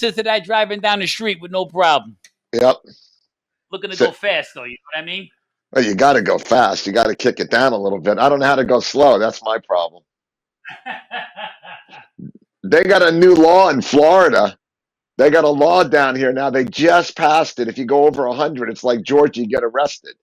listen to that driving down the street with no problem. Yep. Looking to So, go fast, though. You know what I mean? well, you got to go fast. You got to kick it down a little bit. I don't know how to go slow. That's my problem. They got a new law in Florida. They got a law down here now. They just passed it. If you go over 100, it's like Georgia, you get arrested.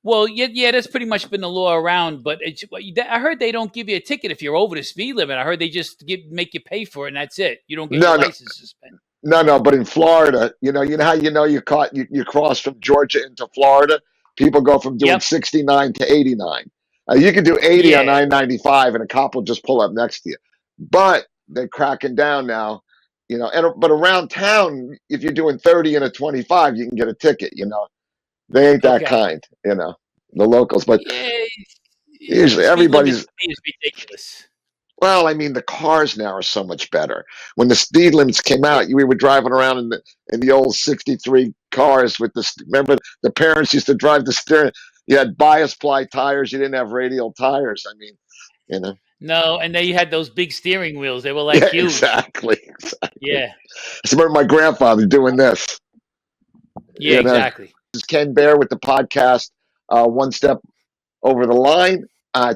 Well, yeah, that's pretty much been the law around. But I heard they don't give you a ticket if you're over the speed limit. I heard they just make you pay for it, and that's it. You don't get your No, no, license suspended. no. But in Florida, you know how you caught you cross from Georgia into Florida. People go from doing Yep. 69 to 89. You can do 80 on Yeah. 995, and a cop will just pull up next to you. But they're cracking down now. But around town, if you're doing 30 and a 25, you can get a ticket. They ain't that Okay. kind. The locals. But Yeah. usually Speed limit everybody's. to me is ridiculous. Well, I mean, the cars now are so much better. When the speed limits came Yeah. out, we were driving around in the old '63 cars with the. Remember, the parents used to drive the steering. You had bias ply tires. You didn't have radial tires. I mean, you know. No, and then you had those big steering wheels. They were like Yeah, huge. exactly, exactly. Yeah. I remember my grandfather doing this. Yeah. Exactly. This is Ken Behr with the podcast. One step over the line.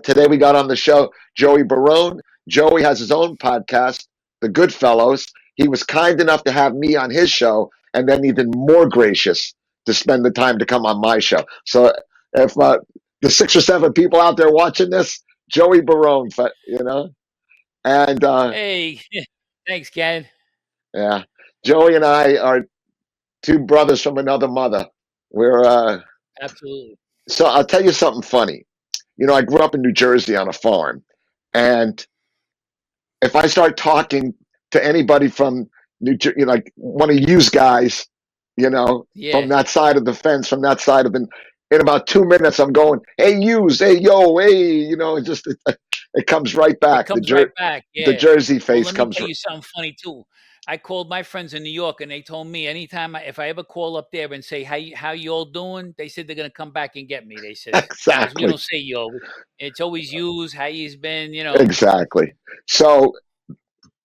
Today we got on the show Joey Barone. Joey has his own podcast, The Goodfellows. He was kind enough to have me on his show, and then even more gracious to spend the time to come on my show. So if the 6 or 7 people out there watching this, Joey Barone, and Hey, thanks, Ken. yeah, Joey and I are two brothers from another mother. We're Absolutely. so I'll tell you something funny. I grew up in New Jersey on a farm, and if I start talking to anybody from New Jersey, like one of you guys, from Yeah. that side of the fence, from that side of in about 2 minutes, I'm going, hey, yous, hey, yo, hey, it comes right It back. comes right back. The Yeah. Jersey Well, face let me comes. tell you something funny too. I called my friends in New York, and they told me anytime if I ever call up there and say how you all doing, they said they're gonna come back and get me. They said because we Exactly, don't say yo, it's always yous. How you's been, exactly. So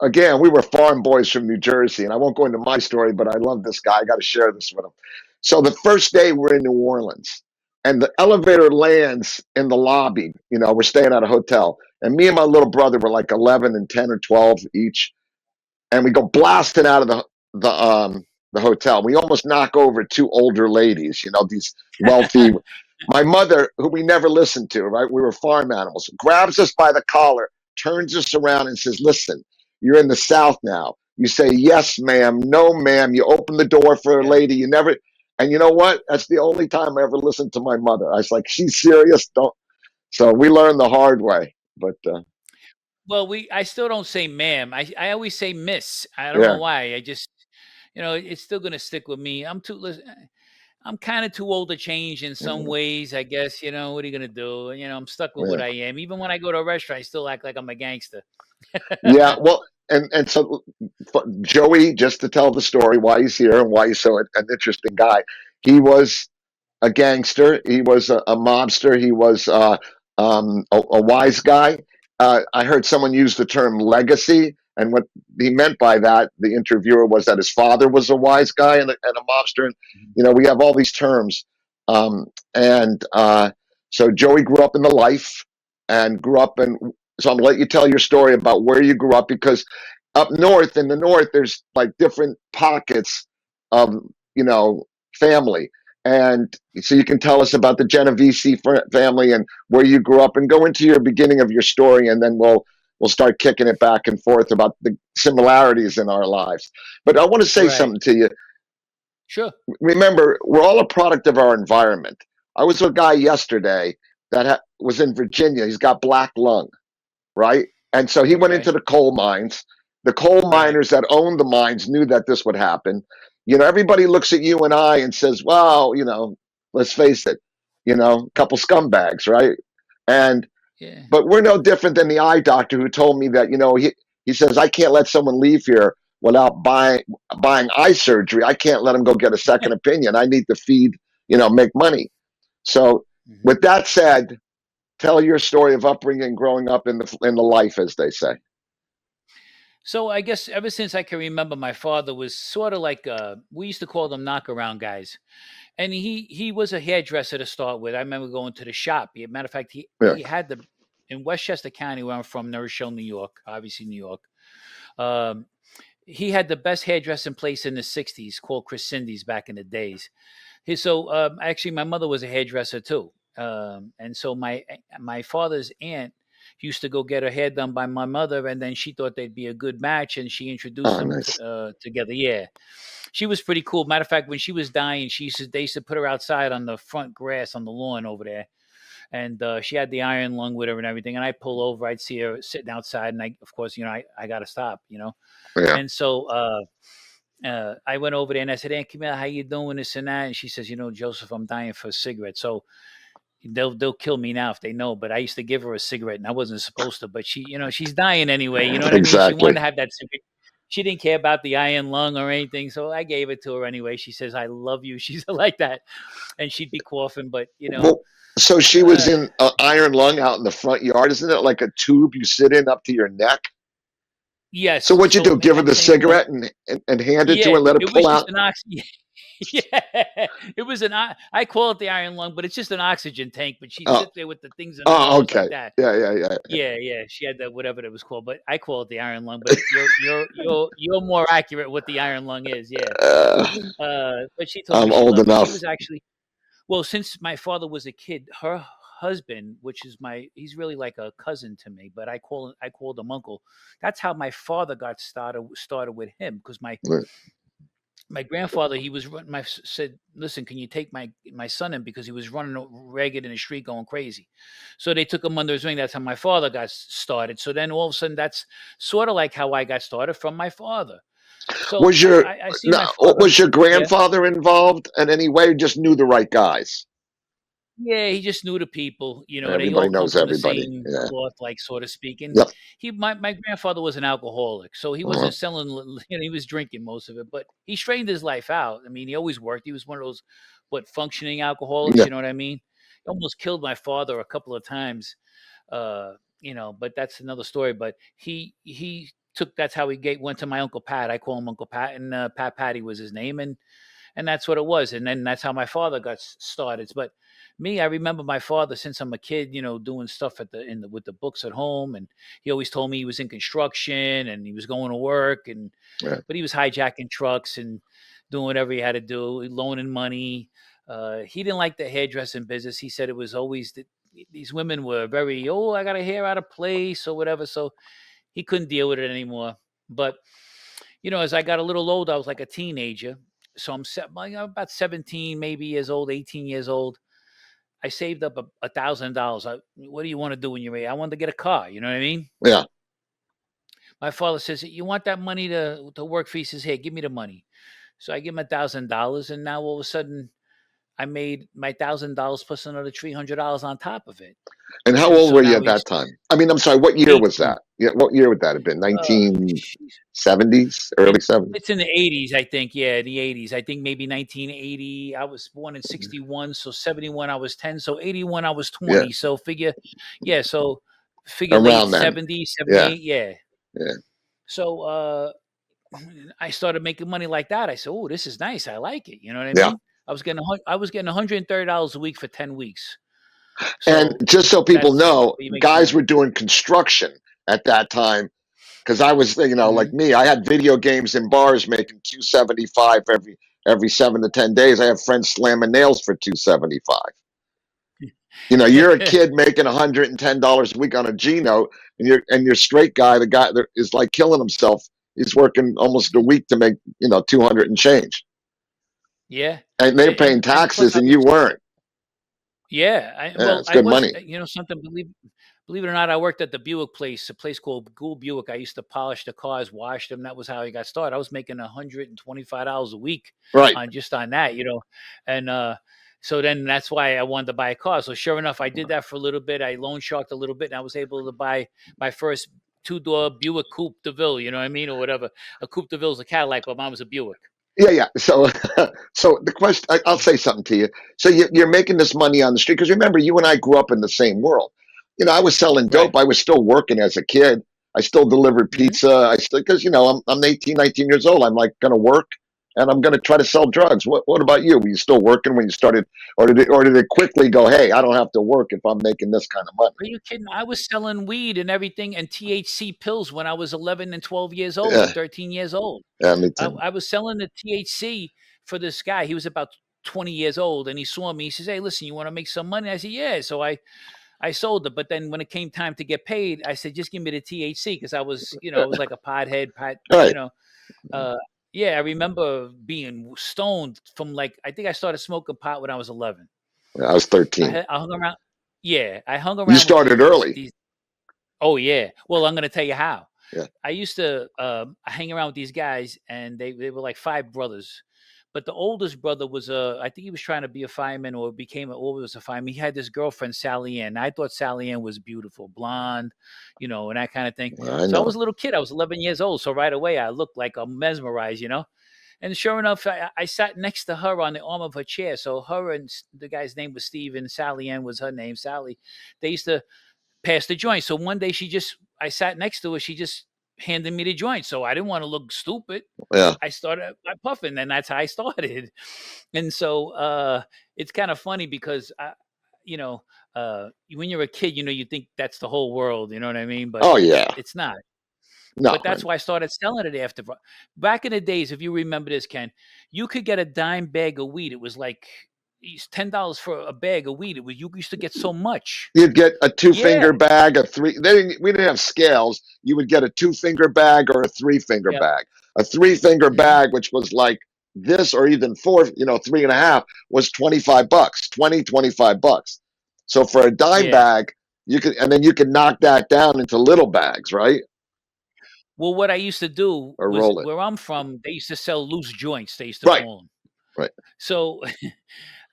again, we were farm boys from New Jersey, and I won't go into my story, but I love this guy. I got to share this with him. So the first day we're in New Orleans, and the elevator lands in the lobby. We're staying at a hotel, and me and my little brother were like 11 and 10 or 12 each, and we go blasting out of the hotel. We almost knock over 2 older ladies. These wealthy. My mother, who we never listened to, right? We were farm animals, grabs us by the collar, turns us around, and says, "Listen, you're in the South now. You say yes, ma'am, no, ma'am. You open the door for a yeah. lady. You never." And you know what? That's the only time I ever listened to my mother. I was like, "She's serious." Don't. So we learned the hard way. But Well, I still don't say ma'am. I always say miss. I don't know yeah, why. I just it's still gonna stick with me. I'm kind of too old to change in some mhm, ways, I guess. What are you gonna do? I'm stuck with what yeah. I am. Even when I go to a restaurant, I still act like I'm a gangster. Yeah, well, and so Joey, just to tell the story why he's here and why he's so an interesting guy, he was a gangster, he was a mobster, he was a wise guy. I heard someone use the term legacy, and what he meant by that, the interviewer, was that his father was a wise guy and a mobster. And Mhm. we have all these terms, and so Joey grew up in the life and grew up in so I'm gonna let you tell your story about where you grew up because up north in the north there's like different pockets of family, and so you can tell us about the Genovese family and where you grew up and go into your beginning of your story, and then we'll start kicking it back and forth about the similarities in our lives. But I want to say Right. something to you. Sure. Remember, we're all a product of our environment. I was with a guy yesterday that was in Virginia. He's got black lung, right? And so he went Okay. into the coal mines. The coal Right. miners that owned the mines knew that this would happen. Everybody looks at you and I and says, "Well, let's face it, a couple scumbags, right?" And Yeah. but we're no different than the eye doctor who told me that he says I can't let someone leave here without buying eye surgery. I can't let them go get a second opinion. I need to feed, make money. So Mhm. with that said, tell your story of upbringing, growing up in the life, as they say. So I guess ever since I can remember, my father was sort of like we used to call them knockaround guys, and he was a hairdresser to start with. I remember going to the shop. Matter of fact, Yeah. he had the in Westchester County, where I'm from, North Shore, New York, obviously New York. Um, he had the best hairdressing place in the '60s called Chris Cindy's back in the days. Actually, my mother was a hairdresser too, and so my father's aunt used to go get her hair done by my mother, and then she thought they'd be a good match, and she introduced Oh, them nice. together. Yeah, she was pretty cool. Matter of fact, when she was dying, they used to put her outside on the front grass on the lawn over there, and she had the iron lung with her and everything. And I pull over, I'd see her sitting outside, and of course, I got to stop, Yeah. and so. I went over there and I said, "Aunt Camille, how you doing? This and that." And she says, "Joseph, I'm dying for a cigarette." So they'll kill me now if they know. But I used to give her a cigarette, and I wasn't supposed to. But she's dying anyway. You know what I mean? She wanted Exactly. to have that cigarette. She didn't care about the iron lung or anything, so I gave it to her anyway. She says, "I love you." She's like that, and she'd be coughing, but Well, so she was uh, in an iron lung out in the front yard. Isn't it like a tube you sit in up to your neck? So yes. what'd you So do? Give her I'm the saying, cigarette and hand it to her yeah, and let her it was pull just out? an oxygen. Yeah, it was I call it the iron lung, but it's just an oxygen tank. But she'd Oh, sit there with the things in her oh, nose like okay. that. Yeah, yeah, yeah. Yeah, yeah, she had that whatever that was called, but I call it the iron lung. But you're more accurate what the iron lung is. Yeah. Uh, But she told me I'm she old loved me. She enough. was actually well, since my father was a kid, her husband, which is he's really like a cousin to me, but I called him uncle. That's how my father got started with him because my grandfather, he was said, "Listen, can you take my son in because he was running ragged in the street, going crazy." So they took him under his wing. That's how my father got started. So then all of a sudden, that's sort of like how I got started from my father. So Was your I see no, my father. was your Yeah, grandfather involved in any way? Or just knew the right guys. yeah, he just knew the people. They all Everybody come knows from the everybody. same Yeah. cloth, like so to speak. And Yep. my grandfather was an alcoholic, so he Uh-huh. wasn't selling. He was drinking most of it, but he straightened his life out. I mean, he always worked. He was one of those, functioning alcoholics. Yeah. You know what I mean? He almost killed my father a couple of times. But that's another story. But he took. That's how went to my uncle Pat. I call him Uncle Pat, and Pat Patty was his name, and that's what it was. And then that's how my father got started. But me, I remember my father since I'm a kid, doing stuff with the books at home, and he always told me he was in construction and he was going to work, Yeah. but he was hijacking trucks and doing whatever he had to do, loaning money. He didn't like the hairdressing business. He said it was always these women were very, I got a hair out of place or whatever. So he couldn't deal with it anymore. But as I got a little older, I was like a teenager. So about 17, maybe years old, 18 years old. I saved up $1,000. What do you want to do when you're ready? I wanted to get a car. You know what I mean? Yeah. My father says, "You want that money to work for?" He says, "Hey, give me the money." So I give him $1,000, and now all of a sudden, I made my $1,000 plus another $300 on top of it. And how And old so were you now at that he's time? I mean, I'm sorry, what year was 18. that? Yeah, what year would that have been? Sheesh. 1970s, early It 70s? it's in the 80s, I think. Yeah, the 80s. I think maybe 1980. I was born in 61, so 71 I was 10, so 81 I was Yeah, 20. So yeah, so figure late around then. 70s, Yeah, 78, yeah. yeah, So I started making money like that. I said, "Oh, this is nice. I like it." You know what I yeah. mean? I was getting $130 a week for 10 weeks. And So just so people that's know, where you make the guys money. were doing construction at that time because I was, like Mhm. me, I had video games in bars making 275 every 7 to 10 days. I have friends slamming nails for 275. You're a kid making $110 a week on a G note, and your straight guy, the guy that is like killing himself, he's working almost a week to make 200 and change, Yeah. and they're paying And plus taxes, I and was you weren't. yeah, Yeah, well, it's I good was, money. something, believe it or not, I worked at the Buick place, a place called Gould Buick. I used to polish the cars, wash them. That was how I got started. I was making $125 a week Right. on that, and so then that's why I wanted to buy a car. So sure enough, I did that for a little bit. I loan sharked a little bit, and I was able to buy my first two-door Buick Coupe de Ville. You know what I mean, or whatever. A Coupe de Ville is a Cadillac, but mine was a Buick. Yeah, yeah. So, so the question, I'll say something to you. So you're making this money on the street because remember, you and I grew up in the same world. I was selling Right. dope. I was still working as a kid. I still delivered Hmm. pizza. I still, because, I'm 18, 19 years old. I'm like going to work and I'm going to try to sell drugs. What about you? Were you still working when you started, or did it quickly go, hey, I don't have to work if I'm making this kind of money? Are you kidding? I was selling weed and everything and THC pills when I was 11 and 12 years old and Yeah, 13 years old. yeah, me I, too. I was selling the THC for this guy. He was about 20 years old and he saw me. He says, "Hey, listen, you want to make some money?" I said, "Yeah." So I sold it. But then when it came time to get paid, I said, "Just give me the THC," because I was like a pothead, All you right. know. Uh, yeah, I remember being stoned from like I think I started smoking pot when I was 11. I was 13. I hung around. Yeah, I hung You around with started early. these. Oh yeah. Well, I'm gonna tell you how. Yeah. I used to hang around with these guys, and they were like five brothers. But the oldest brother was I think he was trying to be a fireman or was a fireman. He had this girlfriend, Sally Ann. I thought Sally Ann was beautiful, blonde, and that kind of thing. I So I know. was a little kid. I was 11 years old. So right away, I looked like I'm mesmerized. And sure enough, I sat next to her on the arm of her chair. So her and the guy's name was Steven. Sally Ann was her name, Sally. They used to pass the joint. So one day I sat next to her. She just handed me the joint. So I didn't want to look stupid. Yeah. I started by puffing, and that's how I started. And so it's kind of funny because you know, when you're a kid, you think that's the whole world. You know what I mean? But Oh it's yeah. it's not. No. But that's why I started selling it after. Back in the days, if you remember this, Ken, you could get a dime bag of weed. It was like it's $10 for a bag of weed. You used to get so much. You'd get a two Yeah. finger bag, a three. We didn't have scales. You would get a two-finger bag or a three-finger Yep. bag. A three-finger Hmm. bag, which was like this or even four, three and a half, was 25 bucks, 25 bucks. So for a dime Yeah. bag, and then you could knock that down into little bags, right? Well, what I used to do Or was roll it. where I'm from, they used to sell loose joints, they used to Right, call them. right. So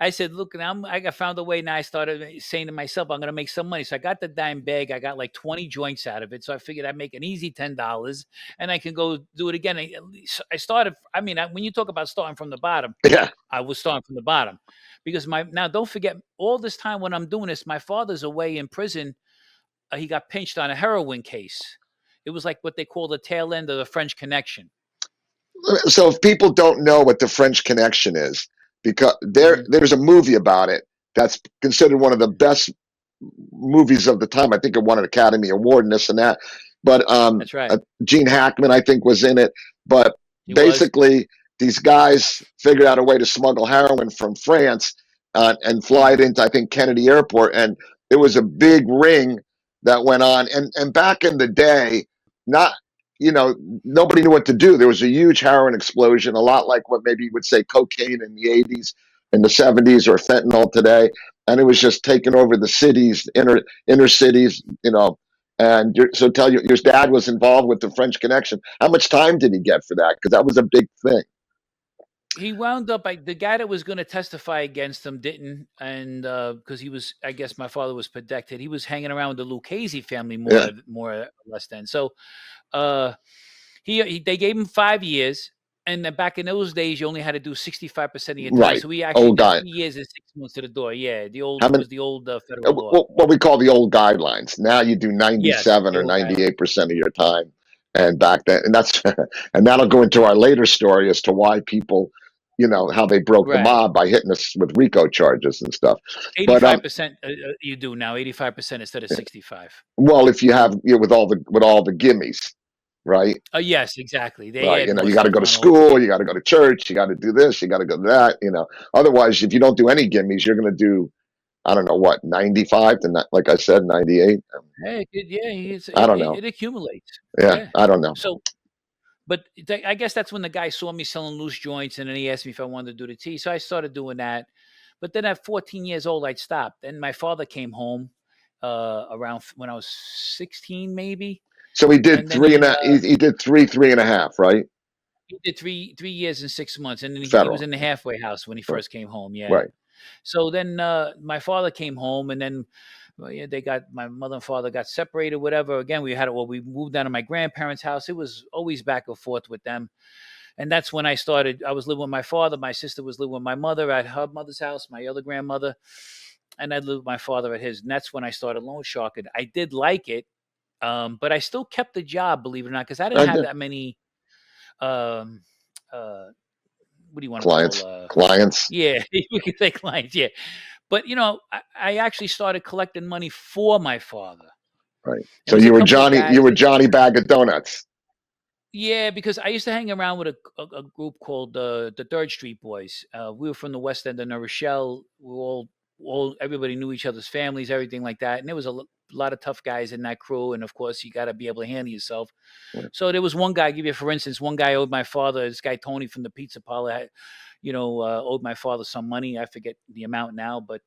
I said, "Look, now I got found a way." Now I started saying to myself, "I'm going to make some money." So I got the dime bag. I got like 20 joints out of it. So I figured I'd make an easy $10, and I can go do it again. I started. I mean, when you talk about starting from the bottom, Yeah. I was starting from the bottom because now don't forget all this time when I'm doing this, my father's away in prison. He got pinched on a heroin case. It was like what they call the tail end of the French Connection. So if people don't know what the French Connection is, because Hmm. there's a movie about it that's considered one of the best movies of the time. I think it won an Academy Award and this and that. But That's right. Gene Hackman, I think, was in it. But He was. basically, these guys figured out a way to smuggle heroin from France and fly it Hmm. into, I think, Kennedy Airport. And it was a big ring that went on. And back in the day, not you know nobody knew what to do. There was a huge heroin explosion, a lot like what maybe you would say cocaine in the 80s, in the 70s, or fentanyl today. And it was just taking over the cities, inner cities, And so tell you, your dad was involved with the French Connection. How much time did he get for that? Because that was a big thing. He wound up. The guy that was going to testify against him didn't, and because he was, I guess my father was protected. He was hanging around with the Lucchese family Yeah, more or less then. So uh, they gave him 5 years, and then back in those days, you only had to do 65% of your time. right. So he actually Old did guy. 3 years and 6 months to the door. Yeah, How it many? was the old federal law. What we call the old guidelines. Now you do Yes, 97 the or old guideline. 98% of your time, and back then, and that's and that'll go into our later story as to why people, how they broke the Right. mob by hitting us with RICO charges and stuff. But 85% you do now. 85% instead of 65. well, if you have with all the gimmies, right? Yes, exactly. They Right. add more You got to stuff go to on all school, you together. got to go to church, you got to do this, you got to go to that. Otherwise, if you don't do any gimmies, you're going to do, I don't know what, 95 to, like I said, 98. Hey, yeah, I don't know. it accumulates. Yeah, Yeah. I don't know. So, but I guess that's when the guy saw me selling loose joints, and then he asked me if I wanted to do the tea. So I started doing that. But then at 14 years old, I'd stopped. Then my father came home around when I was 16, maybe, So he did and then three and a, he did three and a half, right? he did 3 years and 6 months, and then he was Federal. in the halfway house when he first came home. Yeah. Right. So then my father came home, and then well, yeah, they got my mother and father got separated, whatever. Again, we moved down to my grandparents' house. It was always back and forth with them, and that's when I started. I was living with my father. My sister was living with my mother at her mother's house, my other grandmother, and I lived with my father at his. And that's when I started loan sharking. I did like it. But I still kept the job, believe it or not, because I didn't I have did. that many. Um, uh, what do you want to call? Clients. Yeah, we could say clients. Yeah, but I actually started collecting money for my father. Right. It So was a couple of You guys were that. Johnny Bag of Donuts. Yeah, because I used to hang around with a group called the Third Street Boys. We were from the West End of New Rochelle. We were all everybody knew each other's families, everything like that. And there was lot of tough guys in that crew. And of course, you got to be able to handle yourself. Right. So there was one guy. Give you for instance, one guy owed my father. This guy Tony from the pizza parlor, owed my father some money. I forget the amount now, but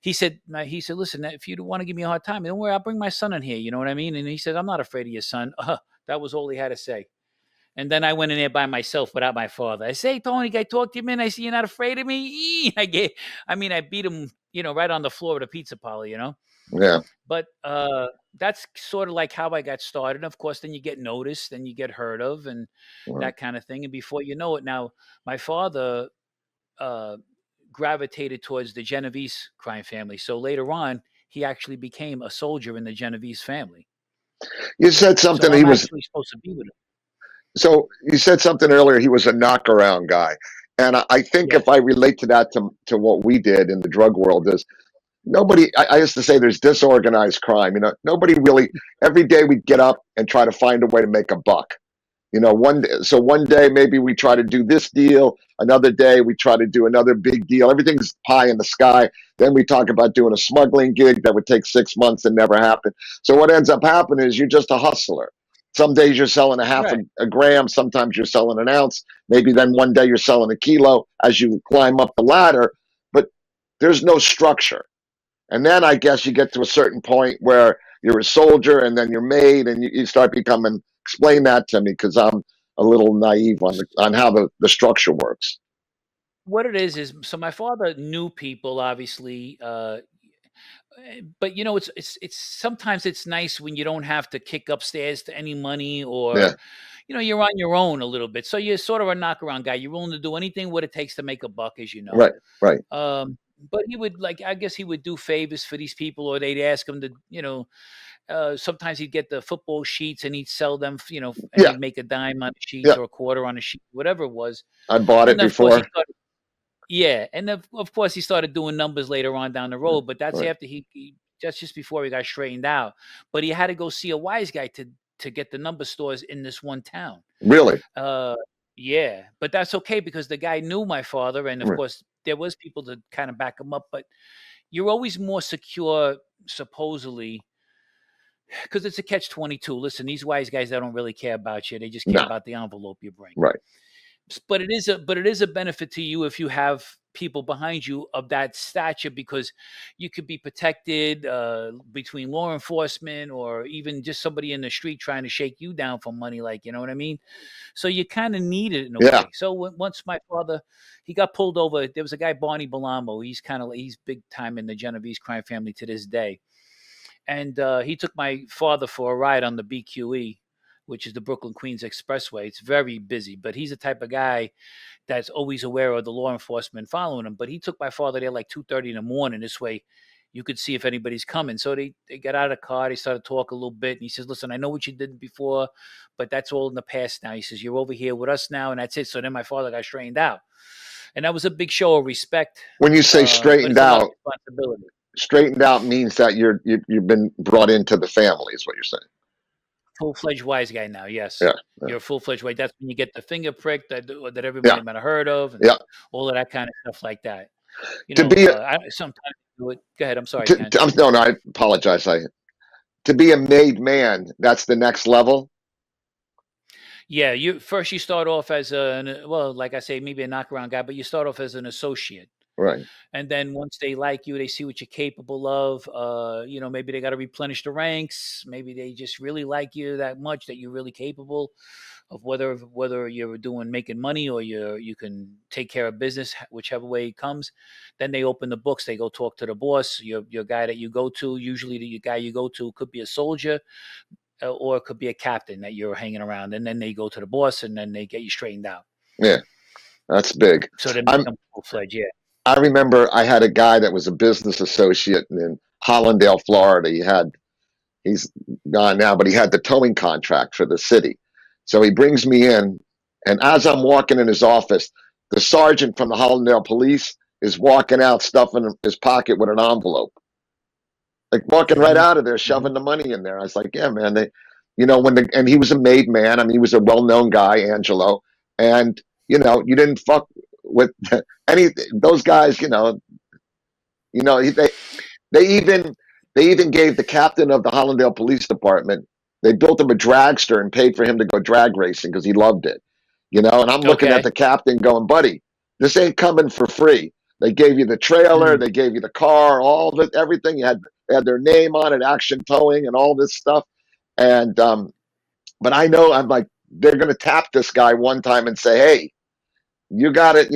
he said, listen, if you want to give me a hard time, don't worry, I'll bring my son in here. You know what I mean? And he said, I'm not afraid of your son. That was all he had to say. And then I went in there by myself without my father. I say, Tony, can I talk to you, man? I see you're not afraid of me. I beat him, right on the floor of the pizza parlor. Yeah. But that's sort of like how I got started. Of course, then you get noticed, then you get heard of, and Right. that kind of thing. And before you know it, now my father uh, gravitated towards the Genovese crime family. So later on, he actually became a soldier in the Genovese family. You said So something. I'm actually supposed to be with him. So you said something earlier. He was a knockaround guy, and I think if Yes. I relate to that to what we did in the drug world is nobody. I used to say there's disorganized crime. Nobody really. Every day we'd get up and try to find a way to make a buck. One day maybe we try to do this deal, another day we try to do another big deal. Everything's pie in the sky. Then we talk about doing a smuggling gig that would take 6 months and never happen. So what ends up happening is you're just a hustler. Some days you're selling a half Right. a gram, sometimes you're selling an ounce, maybe then one day you're selling a kilo as you climb up the ladder, but there's no structure. And then I guess you get to a certain point where you're a soldier and then you're made and you start becoming. Explain that to me because I'm a little naive on how the structure works. What it is so my father knew people, obviously, but it's sometimes it's nice when you don't have to kick upstairs to any money, or Yeah, you're on your own a little bit. So you're sort of a knockaround guy. You're willing to do anything what it takes to make a buck, as you know. right, right. But he would, like, I guess he would do favors for these people, or they'd ask him to, sometimes he'd get the football sheets and he'd sell them, and Yeah, he'd make a dime on the sheets yeah. or a quarter on a sheet, whatever it was. I bought And it then, of course, he before. started. Yeah, and of course, he started doing numbers later on down the road, but that's Right. after that's just before he got straightened out. But he had to go see a wise guy to get the number stores in this one town. Really? Uh, yeah, but that's okay because the guy knew my father, and of Right. course, there was people to kind of back him up. But you're always more secure, supposedly, because it's a catch-22. Listen, these wise guys, they don't really care about you; they just care No. about the envelope you bring. Right. But it is a benefit to you if you have people behind you of that stature, because you could be protected between law enforcement or even just somebody in the street trying to shake you down for money, like, you know what I mean. So you kind of need it in a Yeah. way. So once my father, he got pulled over, there was a guy, Barney Belamo. He's big time in the Genovese crime family to this day, and he took my father for a ride on the BQE, which is the Brooklyn Queens Expressway. It's very busy, but he's the type of guy that's always aware of the law enforcement following him. But he took my father there like 2:30 in the morning. This way, you could see if anybody's coming. So they got out of the car. They started talking a little bit, and he says, "Listen, I know what you did before, but that's all in the past now." He says, "You're over here with us now, and that's it." So then my father got straightened out, and that was a big show of respect. When you say But it's a lot of responsibility. straightened out means that you've been brought into the family, is what you're saying. Full-fledged wise guy now, yes. Yeah. Yeah. You're a full-fledged wise. That's when you get the finger prick that everybody Yeah. might have heard of, and Yeah. all of that kind of stuff like that. To be a, I sometimes do it. Go ahead. I'm sorry, Ken. no, no, I apologize. To be a made man, that's the next level. Yeah, you start off as well, like I say, maybe a knockaround guy, but you start off as an associate. Right. And then once they like you, they see what you're capable of. Maybe they got to replenish the ranks. Maybe they just really like you that much that you're really capable of, whether you're doing making money or you can take care of business, whichever way it comes. Then they open the books. They go talk to the boss. Your guy that you go to. Usually, the guy you go to could be a soldier, or it could be a captain that you're hanging around. And then they go to the boss, and then they get you straightened out. Yeah. That's big. So then I'm become full fledged. Yeah. I remember I had a guy that was a business associate in Hollandale, Florida. He's gone now, but he had the towing contract for the city. So he brings me in, and as I'm walking in his office, the sergeant from the Hollandale Police is walking out, stuffing his pocket with an envelope, like walking right Mhm. out of there, Mhm. shoving the money in there. I was like, yeah, man. And he was a made man. I mean, he was a well-known guy, Angelo, and you didn't fuck with any those guys. You know, they even they even gave the captain of the Hollandale Police Department. They built him a dragster and paid for him to go drag racing because he loved it. And I'm looking at Okay. the captain, going, "Buddy, this ain't coming for free. They gave you the trailer, Mm. they gave you the car, all of it, everything. They had their name on it, Action Towing, and all this stuff." And but I know I'm like, they're going to tap this guy one time and say, "Hey, you got it,"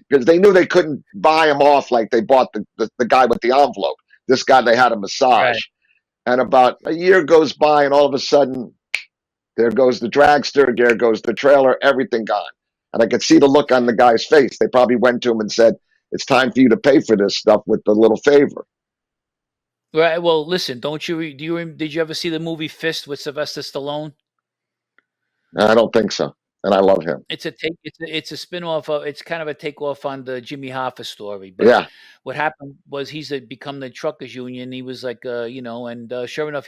because they knew they couldn't buy him off like they bought the guy with the envelope. This guy, they had a massage. Right. And about a year goes by, and all of a sudden, there goes the dragster, there goes the trailer, everything gone. And I could see the look on the guy's face. They probably went to him and said, "It's time for you to pay for this stuff with the little favor." Right. Well, listen, don't you re do you rem did you ever see the movie Fist with Sylvester Stallone? I don't think so. And I love him. It's a spin-off of it's kind of a takeoff on the Jimmy Hoffa story, but Yeah, what happened was become the truckers union. He was like, and sure enough,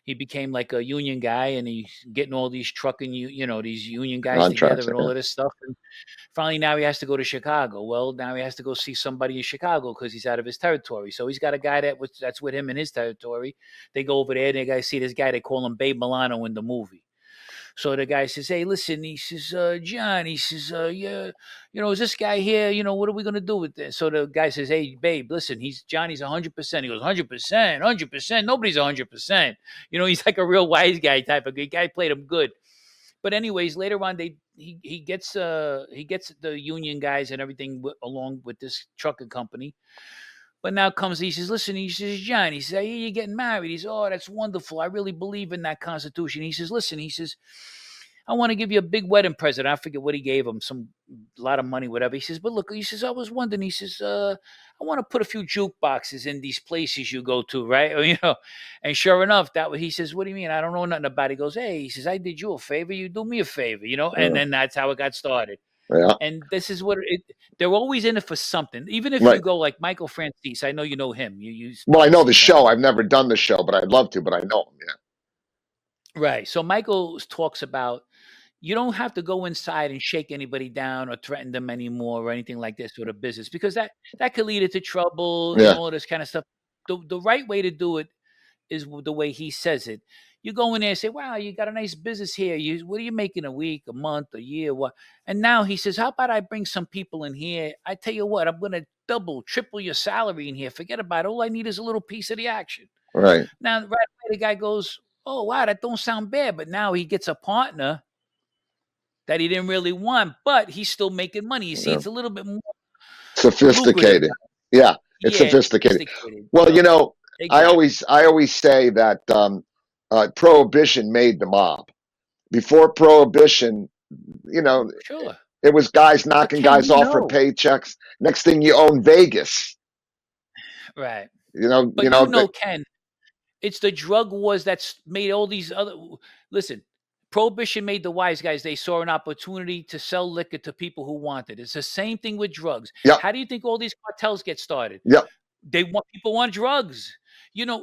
he became like a union guy, and he's getting all these these union guys contracts. together and all Yeah, of this stuff. And finally, now he has to go to Chicago. Well, now he has to go see somebody in Chicago because he's out of his territory. So he's got a guy that's with him in his territory. They go over there, and they guys see this guy. They call him Babe Milano in the movie. So the guy says, "Hey, listen," he says, "John," he says, "Yeah, is this guy here? What are we gonna do with this?" So the guy says, "Hey, babe, listen, Johnny's 100%." He goes, "100%, 100%. Nobody's 100%." He's like a real wise guy type of guy. Guy played him good. But anyways, later on, he gets the union guys and everything along with this trucking company. But now comes he says, "Listen," he says, "John," he says, "I hear you're getting married." He says, "Oh, that's wonderful. I really believe in that Constitution." He says, "Listen," he says, "I want to give you a big wedding present." I forget what he gave him, some lot of money, whatever. He says, "But look," he says, "I was wondering," he says, "I want to put a few jukeboxes in these places you go to, right?" And sure enough, he says, "What do you mean? I don't know nothing about it." He goes, "Hey," he says, "I did you a favor. You do me a favor." And yeah, then that's how it got started. yeah. And this is what they're always in it for something. Even if you Right. go like Michael Francis, I know you know him. You Well, I probably know the seen him. show. I've never done the show, but I'd love to. But I know him. Right. So Michael talks about you don't have to go inside and shake anybody down or threaten them anymore or anything like this with a business because that could lead into trouble, Yeah, all this kind of stuff. The right way to do it is the way he says it. You go in there and say, "Wow, you got a nice business here. What are you making a week, a month, a year, what?" And now he says, "How about I bring some people in here? I tell you what, I'm going to double, triple your salary in here. Forget about it. All I need is a little piece of the action." yeah. Right. Now, right away, the guy goes, "Oh, wow, that don't sound bad." But now he gets a partner that he didn't really want, but he's still making money. You see, Yeah. it's a little bit more lucrative Sophisticated. now. Yeah, it's Yeah, it's sophisticated. sophisticated. Well, I Exactly. always say that prohibition made the mob. Before prohibition, you know, Sure. it was guys But knocking Ken, guys off for paychecks. Next thing you own Vegas. right. You But know that. Ken, it's the drug wars that's made all these other listen, prohibition made the wise guys. They saw an opportunity to sell liquor to people who wanted. It's the same thing with drugs. Yep, How do you think all these cartels get started? yep, People want drugs.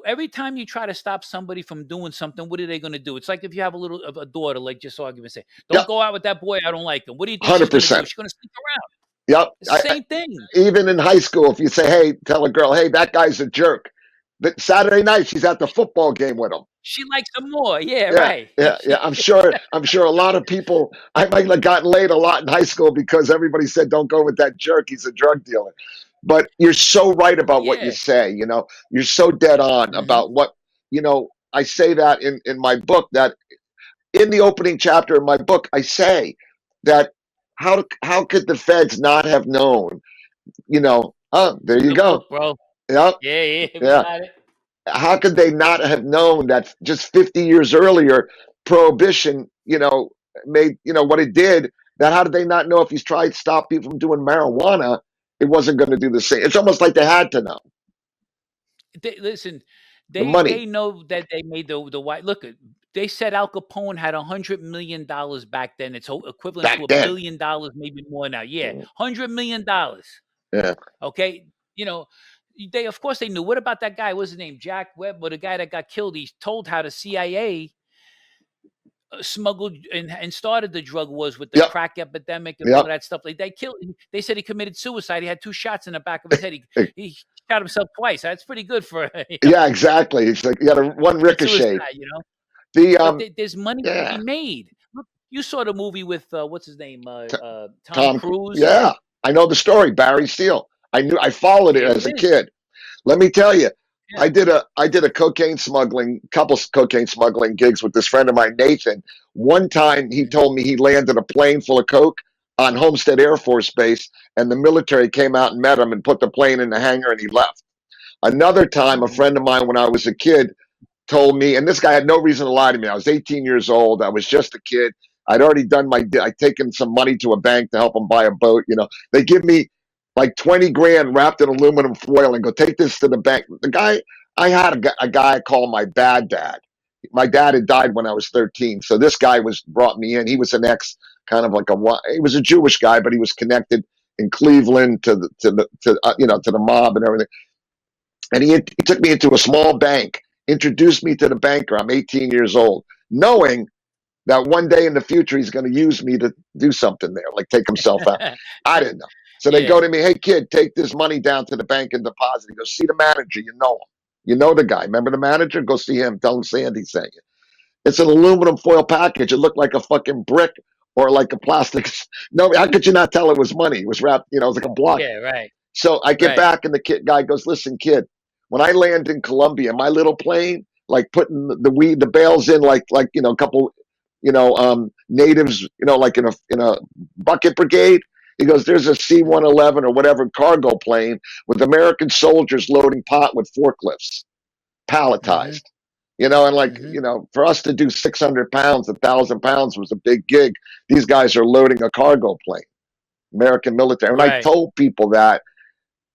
Every time you try to stop somebody from doing something, what are they going to do? It's like if you have a daughter, like just argument say, "Don't yep. go out with that boy. I don't like him." What do you think she's going to do? 100%. She's going to sneak around. Yep. It's the same thing. Even in high school, if you say, "Hey," tell a girl, "Hey, that guy's a jerk," but Saturday night she's at the football game with him. She likes him more. Yeah, Yeah, right. yeah, yeah. I'm sure. I'm sure a lot of people. I might have gotten laid a lot in high school because everybody said, "Don't go with that jerk. He's a drug dealer." But you're so right about what you Yeah. say. You're so dead on Hmm. about what. I say that in my book. That in the opening chapter of my book, I say that how could the feds not have known? Oh, there you Good go. book, bro. Yep. Yeah, yeah, we Yeah. got it. How could they not have known that just 50 years earlier, prohibition, made, what it did? That how did they not know if he's tried to stop people from doing marijuana, it wasn't going to do the same? It's almost like they had to know. Listen. The They money know that they made the white look at. They said Al Capone had $100 million back then. It's equivalent to back then. $1 billion, maybe more now. Yeah, Mm, $100 million. yeah. Okay, you know, they of course they knew. What about that guy? What's his name? Jack Webb, or the guy that got killed? He told how the CIA smuggled and started the drug wars with the Yep. crack epidemic and all Yep. of that stuff. Like they killed. They said he committed suicide. He had 2 shots in the back of his head. He shot himself twice. That's pretty good for Yeah, exactly. It's like you got a one and ricochet. suicide. The But there's money to be yeah. made. Look, you saw the movie with what's his name, T- Tom Cruise. Yeah, I know the story. Barry Steele. I followed it There it as a is. kid. Let me tell you, Yeah. I did a couple cocaine smuggling gigs with this friend of mine, Nathan. One time he Mhm, told me he landed a plane full of coke on Homestead Air Force Base, and the military came out and met him and put the plane in the hangar, and he left. Another time, a mhm, friend of mine, when I was a kid, told me, and this guy had no reason to lie to me. I was 18 years old. I was just a kid. I'd already done I'd taken some money to a bank to help them buy a boat. They give me like 20 grand wrapped in aluminum foil and go, take this to the bank. The guy, I had a guy I call my bad dad. My dad had died when I was 13. So this guy brought me in. He was an ex kind of like he was a Jewish guy, but he was connected in Cleveland to the mob and everything. And he took me into a small bank, introduced me to the banker. I'm 18 years old, knowing that one day in the future he's going to use me to do something there, like take himself out. I didn't know. So they yeah. go to me, hey kid, take this money down to the bank and deposit. He goes, see the manager, you know him. You know the guy. Remember the manager? Go see him. Tell him Sandy sent you. It's an aluminum foil package. It looked like a fucking brick or like a plastic. No, how could you not tell it was money? It was wrapped, it was like a block. Yeah. Right. So I get Right. back and the guy goes, listen, kid, when I land in Colombia, my little plane, like putting the bales in a couple, natives, like in a bucket brigade. He goes, there's a Mhm, C-111 or whatever cargo plane with American soldiers loading pot with forklifts, mhm, palletized. And mhm. for us to do 600 pounds, 1,000 pounds was a big gig. These guys are loading a cargo plane, American military. When I Right. told people that,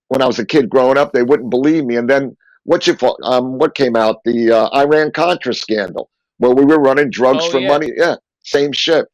when I was a kid growing up, they wouldn't believe me. And then what came out? The Iran Contra scandal, where we were running drugs Oh for yeah. money. Yeah, same shit.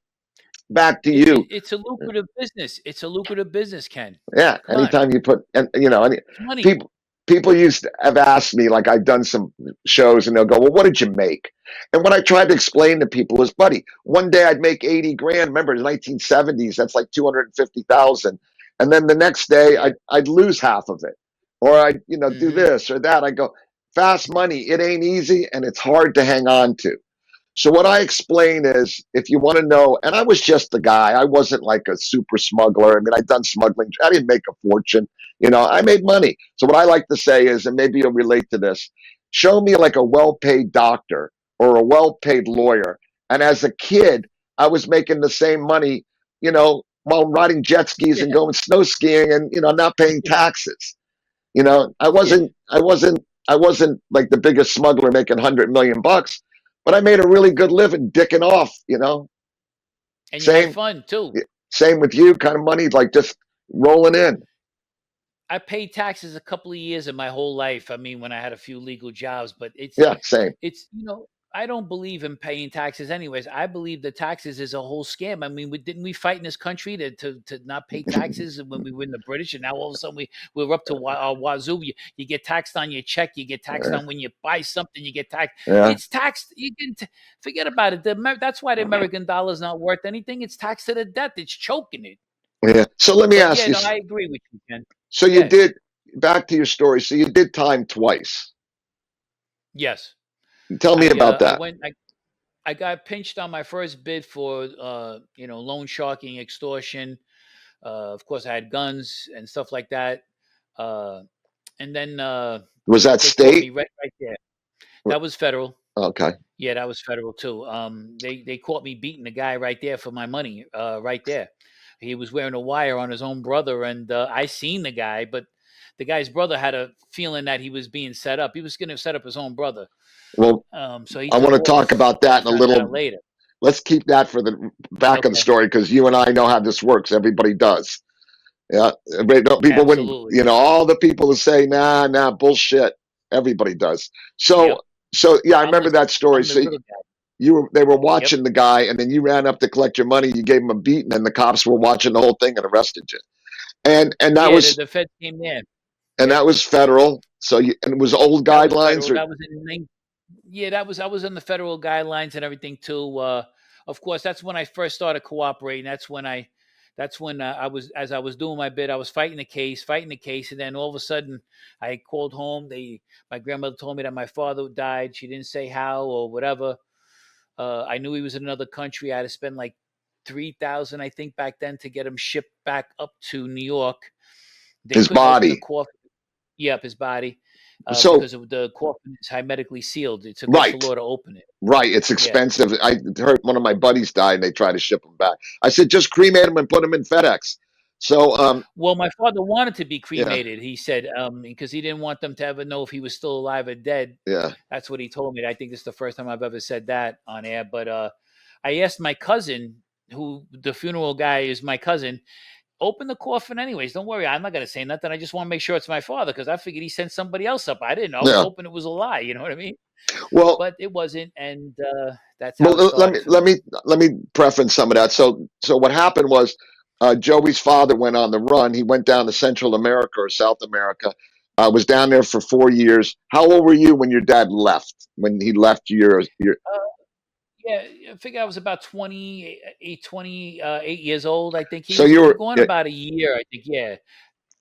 Back to It, you. it, it's a lucrative business. It's a lucrative business, Ken. Yeah, Come on, anytime you put, and it's money. people people used to have asked me, like I'd done some shows, and they'll go, "Well, what did you make?" And what I tried to explain to people is, buddy, one day I'd make 80 grand. Remember, the 1970s, that's like 250,000, and then the next day Yeah. I'd lose half of it, or I'd do Mhm. this or that. I go, fast money, it ain't easy, and it's hard to hang on to. So what I explain is, if you want to know, and I was just the guy. I wasn't like a super smuggler. I mean, I'd done smuggling. I didn't make a fortune. I made money. So what I like to say is, and maybe you'll relate to this, show me like a well-paid doctor or a well-paid lawyer. And as a kid, I was making the same money, while riding jet skis and Yeah. going snow skiing and, not paying taxes. I Yeah. wasn't, I wasn't, I wasn't like the biggest smuggler making 100 million bucks, but I made a really good living dicking off. And you had Same, fun too. same with you, kind of money, like just rolling in. I paid taxes a couple of years of my whole life. I mean, when I had a few legal jobs, but Yeah, same. it's I don't believe in paying taxes anyways. I believe the taxes is a whole scam. I mean, didn't we fight in this country to not pay taxes when we were in the British, and now all of a sudden we're up to wazoo. You get taxed on your check. You get taxed Yeah, on when you buy something. You get taxed. yeah, It's taxed. Forget about it. That's why the American dollar is not worth anything. It's taxed to the death. It's choking it. yeah. So let me But ask yeah, you. no, I agree with you, Ken. So you Yeah. did, back to your story. So you did time twice. Yes. Tell me about I that. went I got pinched on my first bid for loan sharking, extortion. Of course, I had guns and stuff like that. Uh, and then Was that they caught me state? right there. That was federal. Okay. Yeah, that was federal too. They caught me beating the guy right there for my money. Right there, he was wearing a wire on his own brother, and I seen the guy, but the guy's brother had a feeling that he was being set up. He was going to set up his own brother. Well, So he I took want to talk off. about that We in a found that little. out later. Let's keep that for the back of the Okay, story, because you and I know how this works. Everybody does. Yeah, people wouldn't, absolutely. all the people who say, nah, nah, bullshit. Everybody does. So, Yep. so yeah, I I'm remember the that story. I'm the So little guy. they were Yep. watching the guy, and then you ran up to collect your money. You gave him a beat, and then the cops were watching the whole thing and arrested you. And that Yeah, was the feds came in. and Yep. that was federal. So and it was old That was guidelines federal. or That was in Yeah, that was I was on the federal guidelines and everything too. Of course, that's when I first started cooperating. That's when I was as I was doing my bit, I was fighting the case, and then all of a sudden, I called home. My grandmother told me that my father died. She didn't say how or whatever. I knew he was in another country. I had to spend like 3,000, I think, back then to get him shipped back up to New York. They his couldn't open the body. coffin. Yep, his body, So because of the coffin is hermetically sealed. It's against the right, law to open it. right. It's Yeah. expensive. I heard one of my buddies died, and they tried to ship him back. I said, just cremate him and put him in FedEx. So Well, my father wanted to be yeah, cremated. He said, because he didn't want them to ever know if he was still alive or dead. yeah. That's what he told me. I think this is the first time I've ever said that on air. But I asked my cousin, who the funeral guy is my cousin, open the coffin anyways. Don't worry, I'm not going to say nothing. I just want to make sure it's my father because I figured he sent somebody else up. I didn't know. I was Yeah. hoping it was a lie. You know what I mean? Well, But it wasn't, and that's how it well, started for me. let me preference some of that. So what happened was, Joey's father went on the run. He went down to Central America or South America. Was down there for 4 years. How old were you when your dad left? When he left your Uh, yeah, I figure I was about 28 years old. I think so he you was were going yeah, about a year. I think, yeah.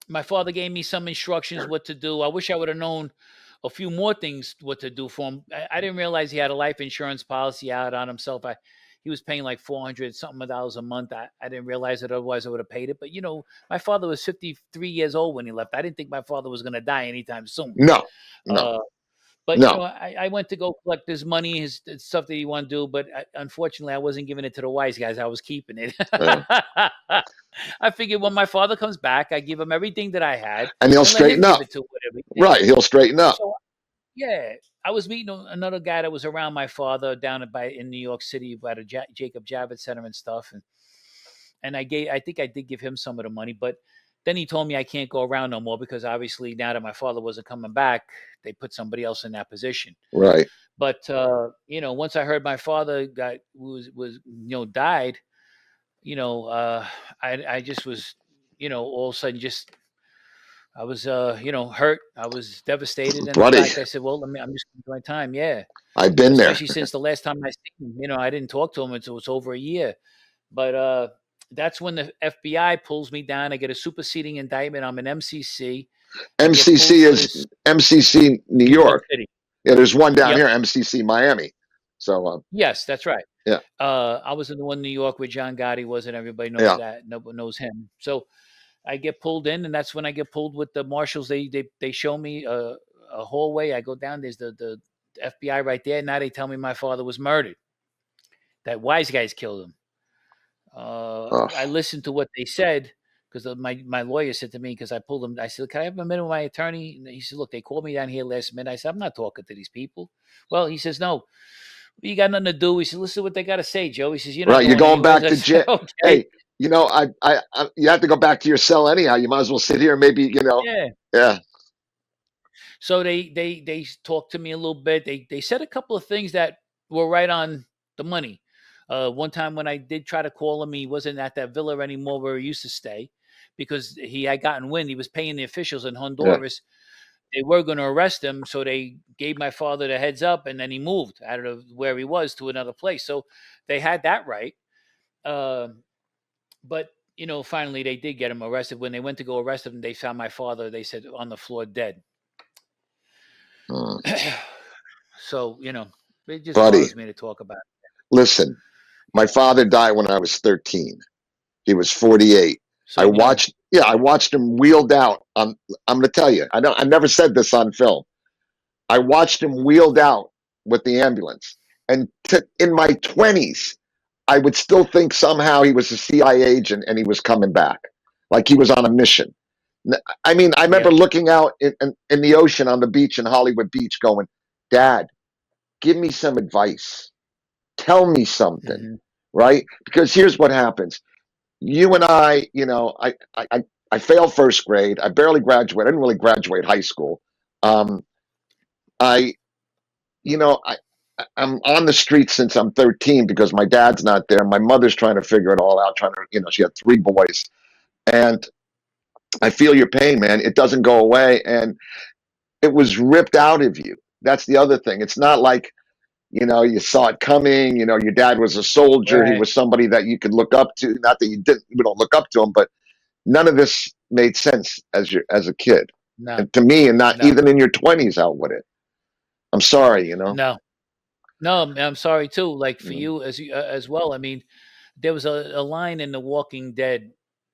My father gave me some instructions what to do. I wish I would have known a few more things what to do for him. I didn't realize he had a life insurance policy out on himself. He was paying like 400 something dollars a month. I didn't realize it. Otherwise, I would have paid it. But my father was 53 years old when he left. I didn't think my father was going to die anytime soon. no, no, Uh, but no. I went to go collect his money, his stuff that he wanted to do. But unfortunately, I wasn't giving it to the wise guys. I was keeping it. Uh, I figured when my father comes back, I give him everything that I had and he'll and let straighten him give up. it to whatever he Right, thinks. he'll straighten up. So yeah, I was meeting another guy that was around my father down in New York City by the Jacob Javits Center and stuff, and I think I did give him some of the money, but then he told me I can't go around no more because obviously now that my father wasn't coming back, they put somebody else in that position. Right. But once I heard my father died, you know, uh, I just was, all of a sudden just I was hurt. I was devastated, and the Buddy, fact I said, well, I'm just going to my time, yeah. I've been there. Especially since the last time I seen him, I didn't talk to him until it's over a year. But that's when the FBI pulls me down. I get a superseding indictment. I'm an MCC. I get pulled MCC for is this MCC New New York York. City. Yeah, there's one down Yep. here, MCC Miami. So Yes, that's right. yeah, I was in the one in New York where John Gotti was, and everybody knows yeah. that. Nobody knows him. So I get pulled in, and that's when I get pulled with the marshals. They show me a hallway. I go down. There's the FBI right there. Now they tell me my father was murdered. That wise guys killed him. Oh, I listened to what they said because my lawyer said to me because I pulled him. I said, "Can I have a minute with my attorney?" And he said, "Look, they called me down here last minute." I said, "I'm not talking to these people." Well, he says, "No, you got nothing to do." He said, "Listen to what they got to say, Joe." He says, "You're not right. You're going going anywhere." back I to said, jail. "Okay, Hey, you have to go back to your cell anyhow. You might as well sit here and maybe, yeah." yeah. So they talked to me a little bit. They said a couple of things that were right on the money. One time when I did try to call him, he wasn't at that villa anymore where he used to stay because he had gotten wind. He was paying the officials in Yeah. Honduras. They were going to arrest him, so they gave my father the heads up, and then he moved out of where he was to another place. So they had that right. But finally they did get him arrested. When they went to go arrest him, they found my father. They said on the floor dead. Mm. So, it just Buddy, bothers me to talk about. listen, my Yeah. father died when I was 13. He was 48. So, no. I watched him wheeled out on, I'm going to tell you, I never said this on film. I watched him wheeled out with the ambulance. And in my 20s, I would still think somehow he was a CIA agent and he was coming back, like he was on a mission. I mean, I remember Yep. looking out in the ocean on the beach in Hollywood Beach going, Dad, give me some advice. Tell me something, Mhm. right? Because here's what happens. You and I, I failed first grade. I barely graduated. I didn't really graduate high school. Um, I, you know, I'm on the street since I'm 13 because my dad's not there. My mother's trying to figure it all out, trying to, she had three boys. And I feel your pain, man. It doesn't go away. And it was ripped out of you. That's the other thing. It's not like, you saw it coming. Your dad was a soldier. He Right. was somebody that you could look up to. Not that you didn't, we don't look up to him, but none of this made sense as a kid. No, And to me, and not no, even in your 20s, out with it. I'm sorry. no, no. I'm sorry too. Like for Mm, you as well. I mean, there was a line in The Walking Dead.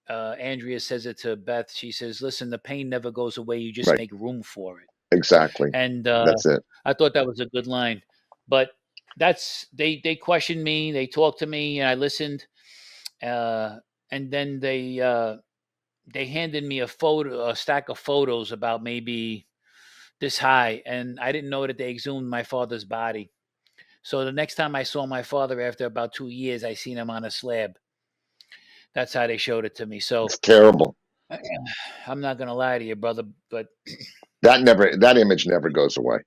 Andrea says it to Beth. She says, "Listen, the pain never goes away. You just right. make room for it." Exactly. And That's it. I thought that was a good line. But they questioned me. They talked to me, and I listened. Uh, and then they handed me a stack of photos about maybe this high, and I didn't know that they exhumed my father's body. So the next time I saw my father after about 2 years, I seen him on a slab. That's how they showed it to me. So It's terrible. I'm not gonna lie to you, brother, but That image never goes away.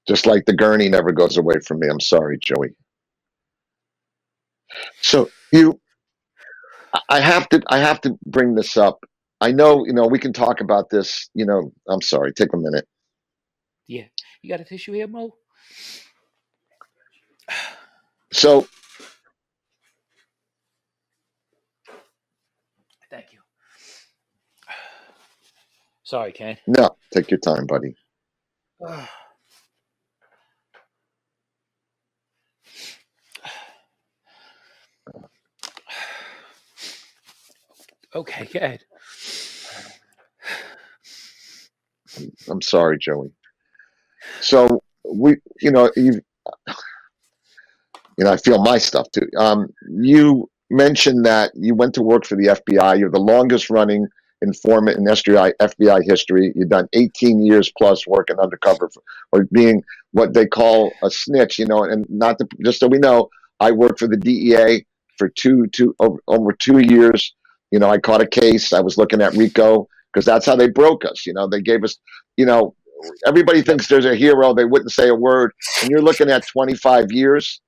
Just like the gurney never goes away from me. I'm sorry, Joey. So I have to bring this up. I know, we can talk about this, I'm sorry, take a minute. yeah, you got a tissue here, Mo? So Thank you. Sorry, Ken. no, take your time, buddy. Okay, good. I'm sorry, Joey. So I feel my stuff too. You mentioned that you went to work for the FBI. You're the longest running informant in FBI history. You've done 18 years plus working undercover or being what they call a snitch. And not to, just so we know, I worked for the DEA for over 2 years. I caught a case. I was looking at RICO because that's how they broke us. They gave us. You know, Everybody Yep. thinks there's a hero. They wouldn't say a word, and you're looking at 25 years.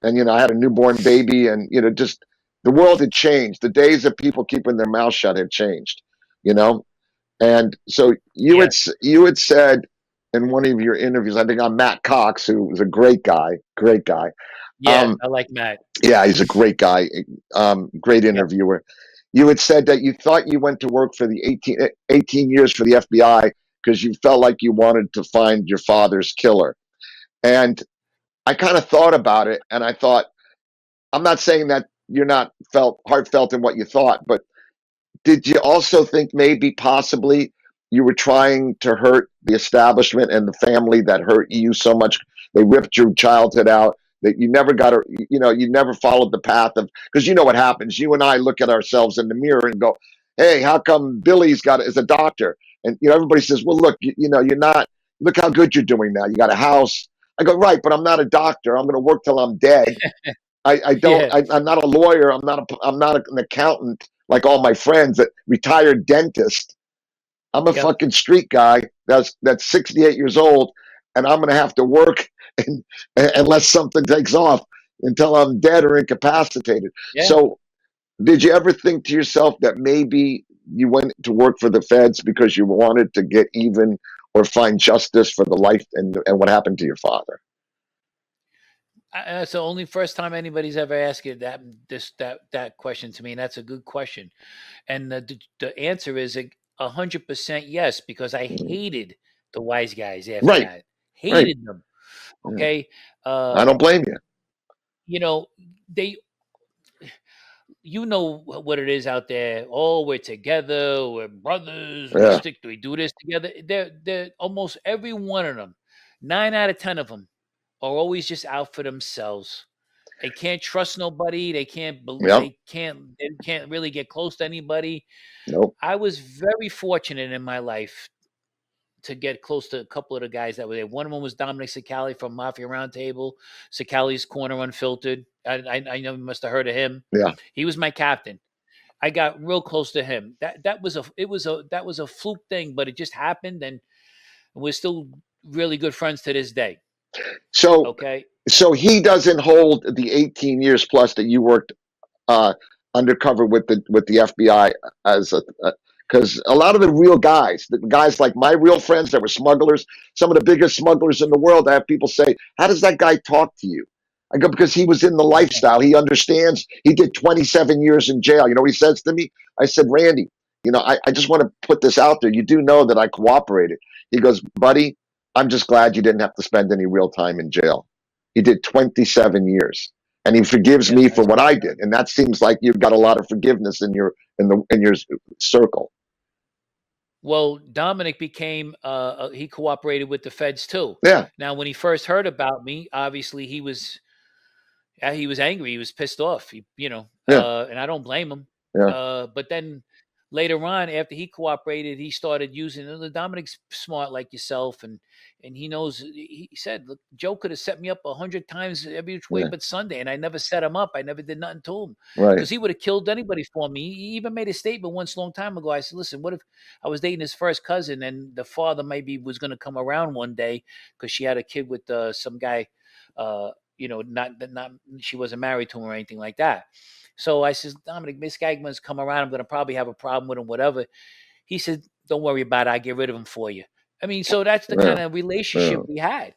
And I had a newborn baby, and just the world had changed. The days of people keeping their mouth shut had changed. you know and so Yeah. you had said in one of your interviews, I think, on Matt Cox, who was a great guy. Yeah. um I like Matt. yeah, he's a great guy, great Yep. interviewer. You had said that you thought you went to work for the 18 years for the FBI because you felt like you wanted to find your father's killer. And I kind of thought about it, and I thought, I'm not saying that you're not felt heartfelt in what you thought, but did you also think maybe possibly you were trying to hurt the establishment and the family that hurt you so much? They ripped your childhood out, that you never got you never followed the path of, because you know what happens. You and I look at ourselves in the mirror and go, hey, how come Billy's got is a doctor? And everybody says, well, look, you're not, look how good you're doing now. You got a house. I go, right, but I'm not a doctor. I'm going to work till I'm dead. I don't. Yeah. I'm not a lawyer. I'm not an accountant like all my friends, that retired dentist. I'm a Yep. fucking street guy that's 68 years old, and I'm gonna have to work and, unless something takes off, until I'm dead or incapacitated. Yeah. So, did you ever think to yourself that maybe you went to work for the feds because you wanted to get even or find justice for the life and what happened to your father? That's the only first time anybody's ever asked you that question to me, and that's a good question. And the answer is 100% yes, because I Mhm. hated the wise guys after Right, that. right. Hated them. Yeah. Okay. I Uh, don't blame you. you know, they you know what it is out there. Oh, we're together, we're brothers, Yeah, we do this together. They're almost every one of them, 9 out of 10 of them are always just out for themselves. They can't trust nobody. yeah. They can't really get close to anybody. Nope. I was very fortunate in my life to get close to a couple of the guys that were there. One of them was Dominic Sicali from Mafia Roundtable, Sicali's Corner Unfiltered. I know you must have heard of him. Yeah. He was my captain. I got real close to him. That was a fluke thing, but it just happened. And and we're still really good friends to this day. So Okay. so he doesn't hold the 18 years plus that you worked uh, undercover with the FBI as a because a lot of the real guys, the guys like my real friends that were smugglers, some of the biggest smugglers in the world, I have people say, "How does that guy talk to you?" I go, "Because he was in the Yeah. lifestyle. He understands. He did 27 years in jail." You know what he says to me? I said, "Randy, I just want to put this out there. You do know that I cooperated." He goes, "Buddy, I'm just glad you didn't have to spend any real time in jail." He did 27 years and he forgives Yeah. me for That's what I did. And that seems like you've got a lot of forgiveness in your circle. well. Dominic became he cooperated with the feds too. Yeah, Now, when he first heard about me, obviously he was angry. He was pissed off. yeah, And I don't blame him. yeah, But then later on, after he cooperated, he started using. Dominic's smart like yourself, and he knows. He said, "Look, Joe could have set me up 100 times every which way yeah. but Sunday, and I never set him up. I never did nothing to him Right, because he would have killed anybody for me." He even made a statement once, a long time ago. I said, "Listen, what if I was dating his first cousin, and the father maybe was going to come around one day because she had a kid with some guy." Uh, not she wasn't married to him or anything like that. So I says, Dominic, Miss Gagman's come around. I'm going to probably have a problem with him, whatever. He said, don't worry about it. I get rid of him for you. I mean, so that's the yeah, kind of yeah. relationship we had.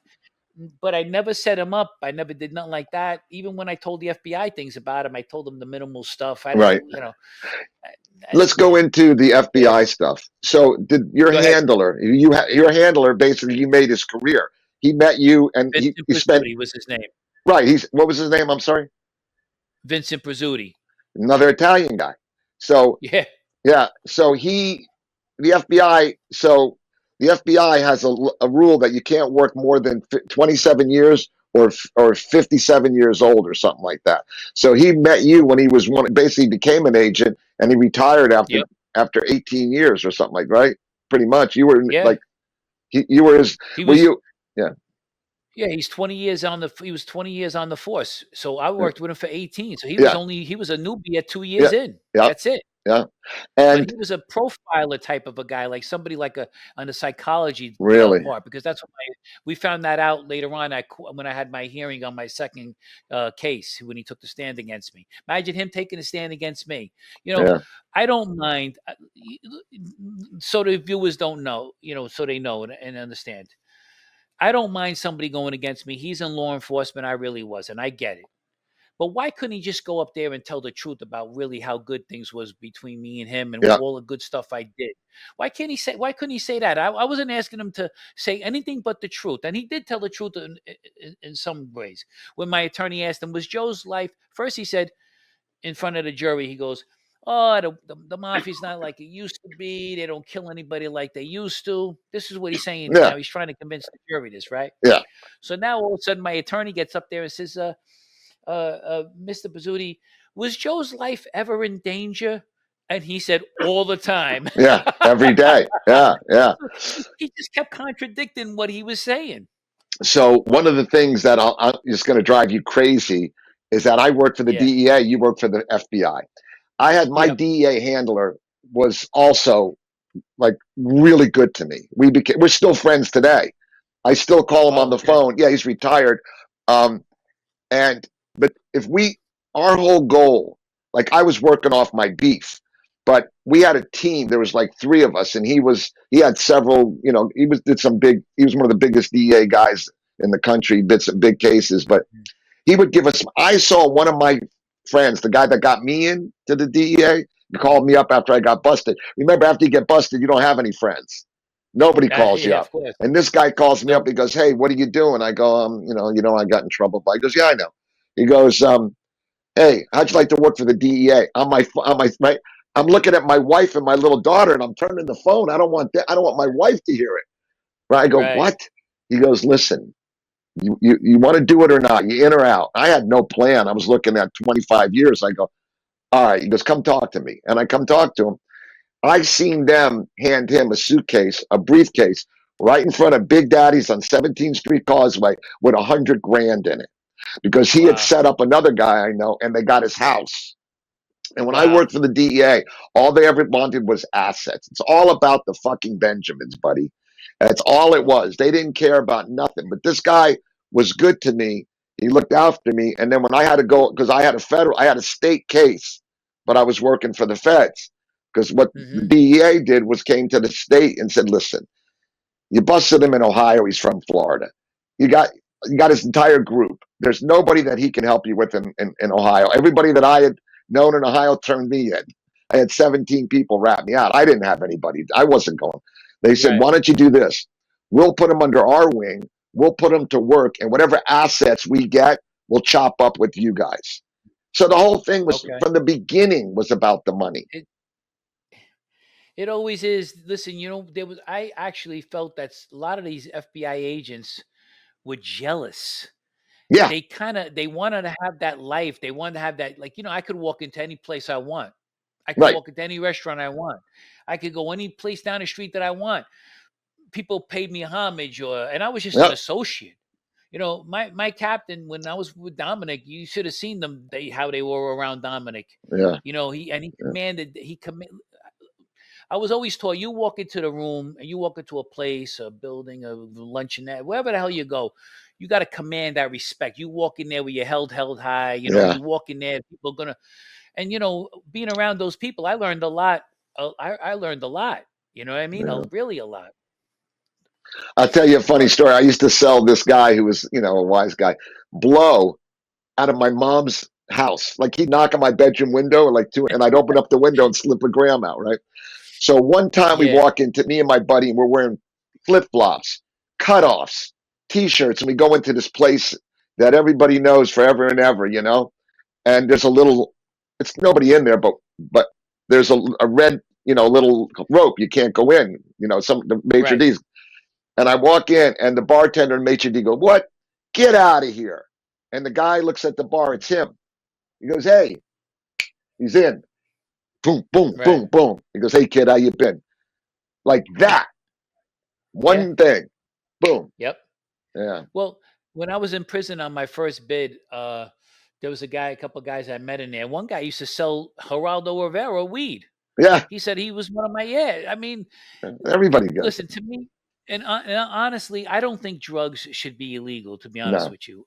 But I never set him up. I never did nothing like that. Even when I told the FBI things about him, I told them the minimal stuff. I didn't, Right. I, Let's go into the yeah. FBI stuff. So, did your Go ahead. handler, your handler, basically, he made his career. He met you, and Vincent he spent Pizzuti was his name. right. He's what was his name? I'm sorry, Vincent Pizzuti. another Italian guy. So Yeah. yeah, so the FBI, so the FBI has a rule that you can't work more than 27 years or 57 years old or something like that. So he met you when he was basically became an agent and he retired Yep. after 18 years or something like right. Pretty much, you were Yeah. like you were his. He Were was you? Yeah, Yeah, he was 20 years on the force. So I yeah, worked with him for 18. So yeah, he was a newbie at 2 years yeah, in. yeah, That's it. yeah. But And he was a profiler type of a guy, like somebody like a on the psychology really, part, because that's what we found that out later on. When I had my hearing on my second case when he took the stand against me. Imagine him taking a stand against me. You know, yeah, I don't mind. So the viewers don't know. So they know and understand. I don't mind somebody going against me. He's in law enforcement. I really wasn't. I get it. But why couldn't he just go up there and tell the truth about really how good things was between me and him and yeah, all the good stuff I did? Why couldn't he say that? I wasn't asking him to say anything but the truth. And he did tell the truth in some ways. When my attorney asked him, was Joe's life first he said in front of the jury, he goes, "Oh, the mafia's not like it used to be. They don't kill anybody like they used to." This is what he's saying. yeah, Now he's trying to convince the jury this, right? yeah, So now all of a sudden, my attorney gets up there and says, Mr. Bazzuti, was Joe's life ever in danger?" And he said, "All the time." yeah. Every day, yeah, yeah. He just kept contradicting what he was saying. So one of the things that I'm just going to drive you crazy is that I work for the Yeah. DEA, you work for the FBI. I had my Yep. DEA handler was also like really good to me. We're still friends today. I still call him on Oh, the okay. phone. Yeah, he's retired. Um, and but if we our whole goal, like I was working off my beef, but we had a team. There was like three of us, and he had several. He was one of the biggest DEA guys in the country. Did some big cases, but he would give us. I saw one of my friends, the guy that got me in to the DEA, he called me up after I got busted. Remember, after you get busted, you don't have any friends. Nobody calls you Yeah, up. of course. And this guy calls me up. No. He goes, "Hey, what are you doing?" I go, I got in trouble." But he goes, "Yeah, I know." He goes, "Hey, how'd you like to work for the DEA?" I'm looking at my wife and my little daughter, and I'm turning the phone. I don't want that. I don't want my wife to hear it. Right? I go, Right. "What?" He goes, "Listen, you want to do it or not? You in or out?" I had no plan. I was looking at 25 years. I go, "All right." He goes, "Come talk to me." And I come talk to him. I seen them hand him a suitcase, a briefcase, right in front of Big Daddy's on 17th Street Causeway with 100 grand in it because he had Wow. set up another guy I know and they got his house. And when I Wow. worked for the DEA, all they ever wanted was assets. It's all about the fucking Benjamins, buddy. That's all it was. They didn't care about nothing. But this guy was good to me. He looked after me. And then when I had to go, because I had a state case, but I was working for the feds. Because what the Hmm. DEA did was came to the state and said, listen, you busted him in Ohio. He's from Florida. You got you got his entire group. There's nobody that he can help you with in Ohio. Everybody that I had known in Ohio turned me in. I had 17 people rat me out. I didn't have anybody. I wasn't going. They said, Right. why don't you do this? We'll put him under our wing. We'll put him to work, and whatever assets we get, we'll chop up with you guys. So the whole thing was Okay. from the beginning was about the money. It it always is. Listen, I actually felt that a lot of these FBI agents were jealous. Yeah, They wanted to have that life. They wanted to have that, like, I could walk into any place I want. I could right. walk into any restaurant I want. I could go any place down the street that I want. People paid me homage, and I was just an Yep. associate. My captain, when I was with Dominic, you should have seen them. How they were around Dominic. Yeah. He Yeah. commanded. I was always taught, you walk into the room and you walk into a place, a building, a luncheonette, wherever the hell you go, you got to command that respect. You walk in there with your held high. Yeah. You walk in there, people are gonna, and being around those people, I learned a lot. I learned a lot. You know what I mean? Yeah. Really a lot. I'll tell you a funny But story. I used to sell this guy who was, a wise guy, blow out of my mom's house. Like he'd knock on my bedroom window, like two, and I'd open up the window and slip a gram out, right? So one time we yeah, walk into me and my buddy, and we're wearing flip flops, cutoffs, t-shirts, and we go into this place that everybody knows forever and ever. And there's a little, it's nobody in there, but there's a red, little rope. You can't go in. Some the major right. D's. And I walk in, and the bartender and maitre d' go, "What? Get out of here!" And the guy looks at the bar. It's him. He goes, "Hey," he's in. Boom, boom, Right. boom, boom. He goes, "Hey kid, how you been?" Like that. Yeah. One thing. Boom. Yep. Yeah. Well, when I was in prison on my first bid, there was a couple of guys I met in there. One guy used to sell Geraldo Rivera weed. Yeah. He said he was one of my, yeah. I mean, Everybody does it. listen to me, and honestly, I don't think drugs should be illegal. To be honest No. with you,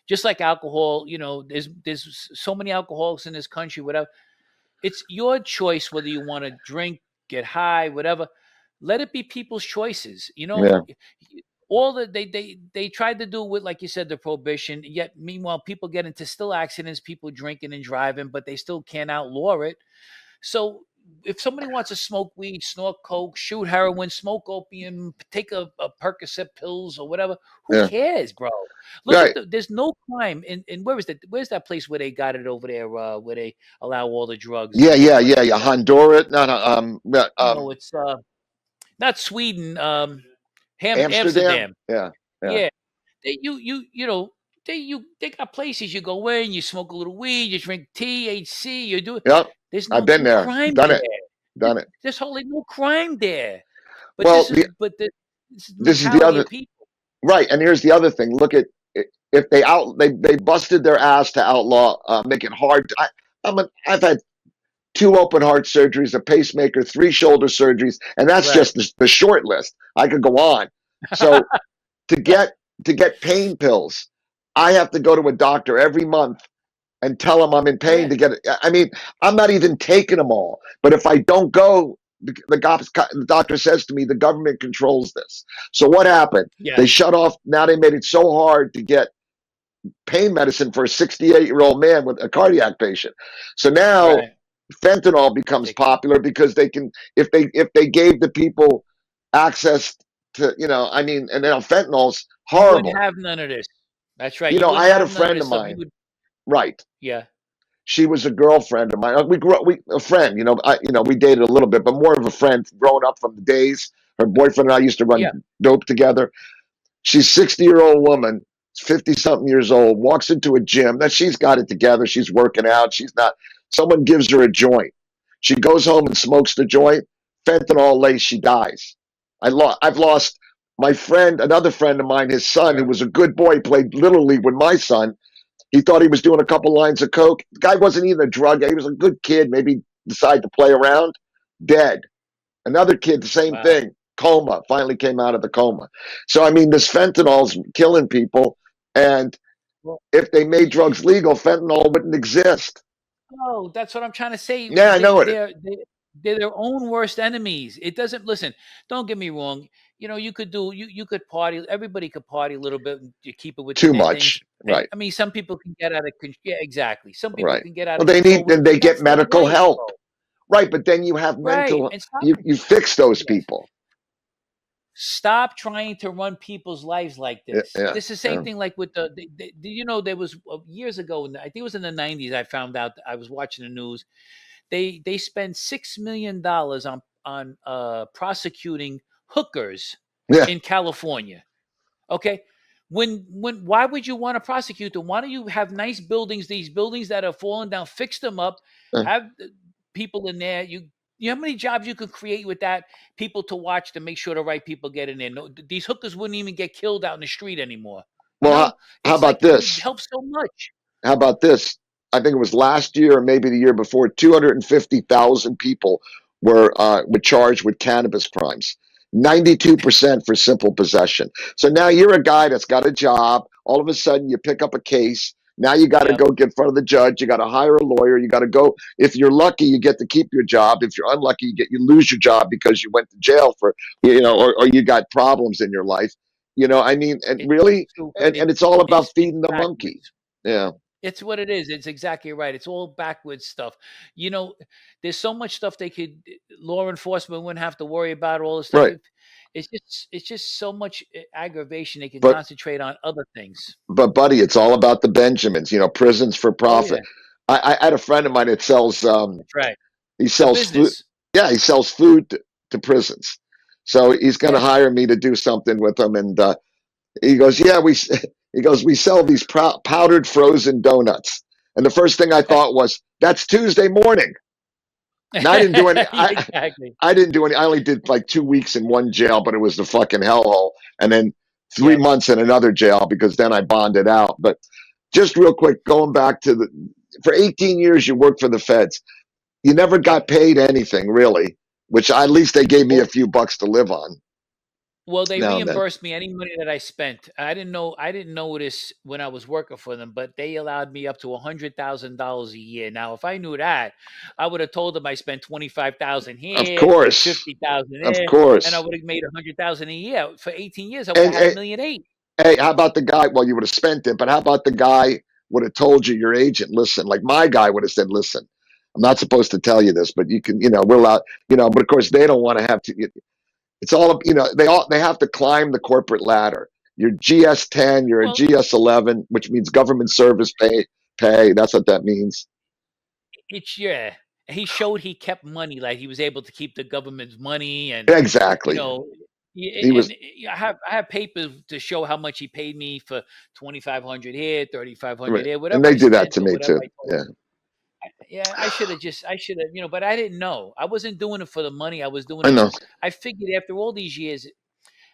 just like alcohol, there's so many alcoholics in this country. Whatever, it's your choice whether you want to drink, get high, whatever. Let it be people's choices. Yeah. All that they tried to do with, like you said, the prohibition. Yet meanwhile, people get into still accidents, people drinking and driving, but they still can't outlaw it. So if somebody wants to smoke weed, snort coke, shoot heroin, smoke opium, take a Percocet pills or whatever, who Yeah. cares, bro? Look at Right. there's no crime in where's that place where they got it over there, where they allow all the drugs Yeah. and Yeah. what's Yeah. the Yeah. Honduras. No. No. Yeah, no, it's not Sweden, Amsterdam. Amsterdam. Yeah. Yeah. Yeah. They got places you go in, you smoke a little weed, you drink THC, you do it. Yep. There's I've no been there. crime Done there. it. Done it. There's hardly no crime there. But Well, this is the this is the mentality other of people. right. And here's the other thing. Look at if they busted their ass to outlaw, make it hard. I've had two open heart surgeries, a pacemaker, three shoulder surgeries, and that's Right. just the short list. I could go on. So to get to get pain pills, I have to go to a doctor every month and tell them I'm in pain Yeah. to get it. I mean, I'm not even taking them all. But if I don't go, the doctor says to me, the government controls this. So what happened? Yeah. They shut off. Now they made it so hard to get pain medicine for a 68-year-old man with a cardiac patient. So now Right. fentanyl becomes Ridiculous. popular because they can, if they gave the people access to, I mean, and now fentanyl's You wouldn't horrible. have none of this. That's right. You I wouldn't had a have none of friend this of stuff. You mine, would, right? yeah. She was a girlfriend of mine. We grew up, a friend, we dated a little bit, but more of a friend growing up from the days. Her boyfriend and I used to run Yeah. dope together. She's 60-year-old woman, 50 something years old, walks into a gym. That she's got it together. She's working out. She's not. Someone gives her a joint. She goes home and smokes the joint. Fentanyl lace. She dies. I've lost my friend, another friend of mine, his son, who Right. was a good boy, played little league with my son. He thought he was doing a couple lines of coke. The guy wasn't even a drug. He was a good kid. Maybe decided to play around. Dead. Another kid, the same Wow. thing. coma, finally came out of the coma. So I mean, this fentanyl's killing people, and Well, if they made drugs legal, fentanyl wouldn't exist. no, that's what I'm trying to say. Yeah, I know it. They're their own worst enemies. It doesn't listen. Don't get me wrong. You could party. Everybody could party a little bit and you keep it within Too their much, things. And right? I mean, some people can get out of control. Yeah, exactly. Some people Right. can get out Well, of they control need, with it, and but they get that's their medical life, help, bro. right? But then you have Right. mental. And stop. You fix those Yes. people. Stop trying to run people's lives like Yeah, this. yeah, This is the same yeah. thing like with there was years ago, I think it was in the 90s, I found out, I was watching the news. They spend $6 million on prosecuting hookers Yeah. in California. Okay. When why would you want to prosecute them? Why don't you have nice buildings, these buildings that are falling down, fix them up, Uh, have people in there. You know how many jobs you could create with that? People to watch to make sure the right people get in there. No, these hookers wouldn't even get killed out in the street anymore. You well, know, how it's about like it would this? help so much. How about this? I think it was last year or maybe the year before. 250,000 people were charged with cannabis crimes. 92% for simple possession. So now you're a guy that's got a job. All of a sudden, you pick up a case. Now you got to Yep. go get in front of the judge. You got to hire a lawyer. You got to go. If you're lucky, you get to keep your job. If you're unlucky, you lose your job because you went to jail for or you got problems in your life. I mean, and It's really, stupid. and it's all about It's feeding the monkey. backwards. Yeah. It's what it is. It's exactly right. It's all backwards stuff. You know, there's so much stuff they could law enforcement wouldn't have to worry about all this stuff. Right. If it's just so much aggravation they can But concentrate on other things. buddy, it's all about the Benjamins, prisons for Oh profit. yeah, I had a friend of mine that sells that's right. he It's a sells food. business. Yeah, he sells food to prisons. So he's going to Yeah. hire me to do something with him, and he goes, "Yeah, we." He goes, "We sell these powdered frozen donuts." And the first thing I thought was, "That's Tuesday morning." Now I didn't do any. Exactly. I didn't do any. I only did like 2 weeks in one jail, but it was the fucking hellhole. And then three Yep. months in another jail because then I bonded out. But just real quick, going back to for 18 years, you worked for the feds. You never Yep. got paid anything really, which at least they gave me a Well, few bucks to live on they now and then. reimbursed me any money that I spent. I didn't know this when I was working for them, but they allowed me up to $100,000 a year. Now, if I knew that, I would have told them I spent 25,000 Of here, course, 50,000 of there, and I course. would have made 100,000 a year. For 18 years, I would have And had 1,800,000. hey, how about the guy? Well, you would have spent it, but how about the guy would have told you, your agent, listen, like my guy would have said, listen, I'm not supposed to tell you this, but you can, we're allowed, but of course they don't want to have to, it's all, they have to climb the corporate ladder. You're GS10, you're a Well, GS11, which means government service pay. That's what that means. it's yeah. He showed he kept money, like he was able to keep the government's money, and you Exactly. know, He was, I have papers to show how much he paid me for 2,500 here, 3,500 right. here, And whatever they I do that spent to or me whatever too. I told Yeah. him. Yeah, I should have, but I didn't know. I wasn't doing it for the money. I was doing I it. know. I figured after all these years,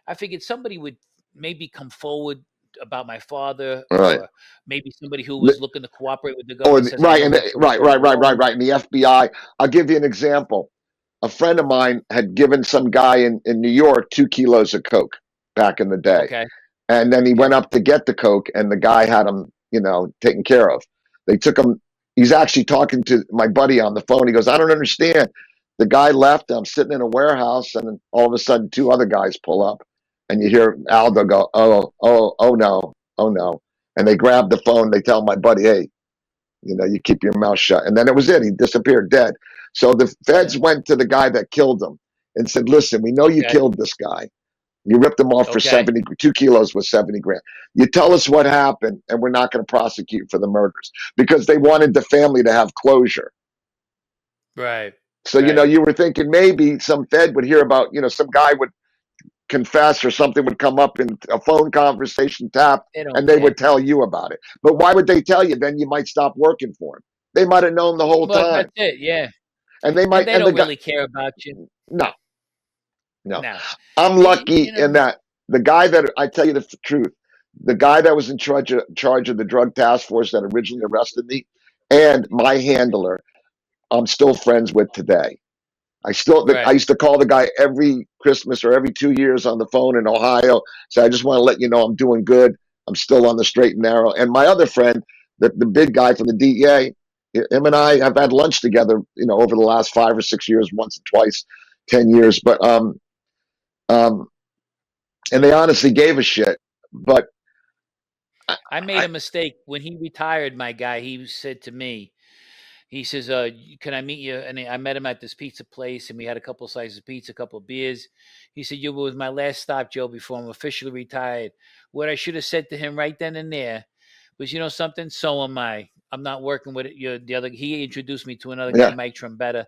I figured somebody would maybe come forward about my father, All right. or maybe somebody who was looking to cooperate with the Or government says, "I know where to right, report right, the right, right, loan." right. And the FBI. I'll give you an example. A friend of mine had given some guy in New York 2 kilos of coke back in the day, Okay. and then he went Yep. up to get the coke, and the guy had him, taken care of. They took him. He's actually talking to my buddy on the phone. He goes, "I don't understand." The guy left. I'm sitting in a warehouse, and then all of a sudden, two other guys pull up, and you hear Aldo go, "Oh, oh, oh no, oh no!" And they grab the phone. They tell my buddy, "Hey, you keep your mouth shut." And then it was it. He disappeared dead. So the Yeah. feds went to the guy that killed him and said, listen, we know you Okay. killed this guy. You ripped him off for Okay. 2 kilos was 70 grand. You tell us what happened, and we're not going to prosecute for the murders because they wanted the family to have closure. Right. So, Right. you were thinking maybe some Fed would hear about, some guy would confess or something would come up in a phone conversation tap They don't and they care. would tell you about it. But why would they tell you? Then you might stop working for them. They might have known the whole But time. that's it. Yeah. And they And might, they and the don't guy, really care about you. no, no. No. I'm You, lucky you in know. that the guy that I tell you the truth, the guy that was in charge of the drug task force that originally arrested me and my handler, I'm still friends with today. I Right. used to call the guy every Christmas or every 2 years on the phone in Ohio. So I just want to let you know I'm doing good. I'm still on the straight and narrow. And my other friend, the big guy from the DEA, him and I have had lunch together, over the last 5 or 6 years, once or twice, 10 years. But um, and they honestly gave a shit. But I, I made I a mistake when he retired. My guy, he said to me, he says, "Can I meet you?" And I met him at this pizza place, and we had a couple slices of pizza, a couple of beers. He said, "You were my last stop, Joe, before I'm officially retired." What I should have said to him right then and there was, "You know something? So am I. I'm not working with it." The other, he introduced me to another guy, yeah, Mike Trombetta,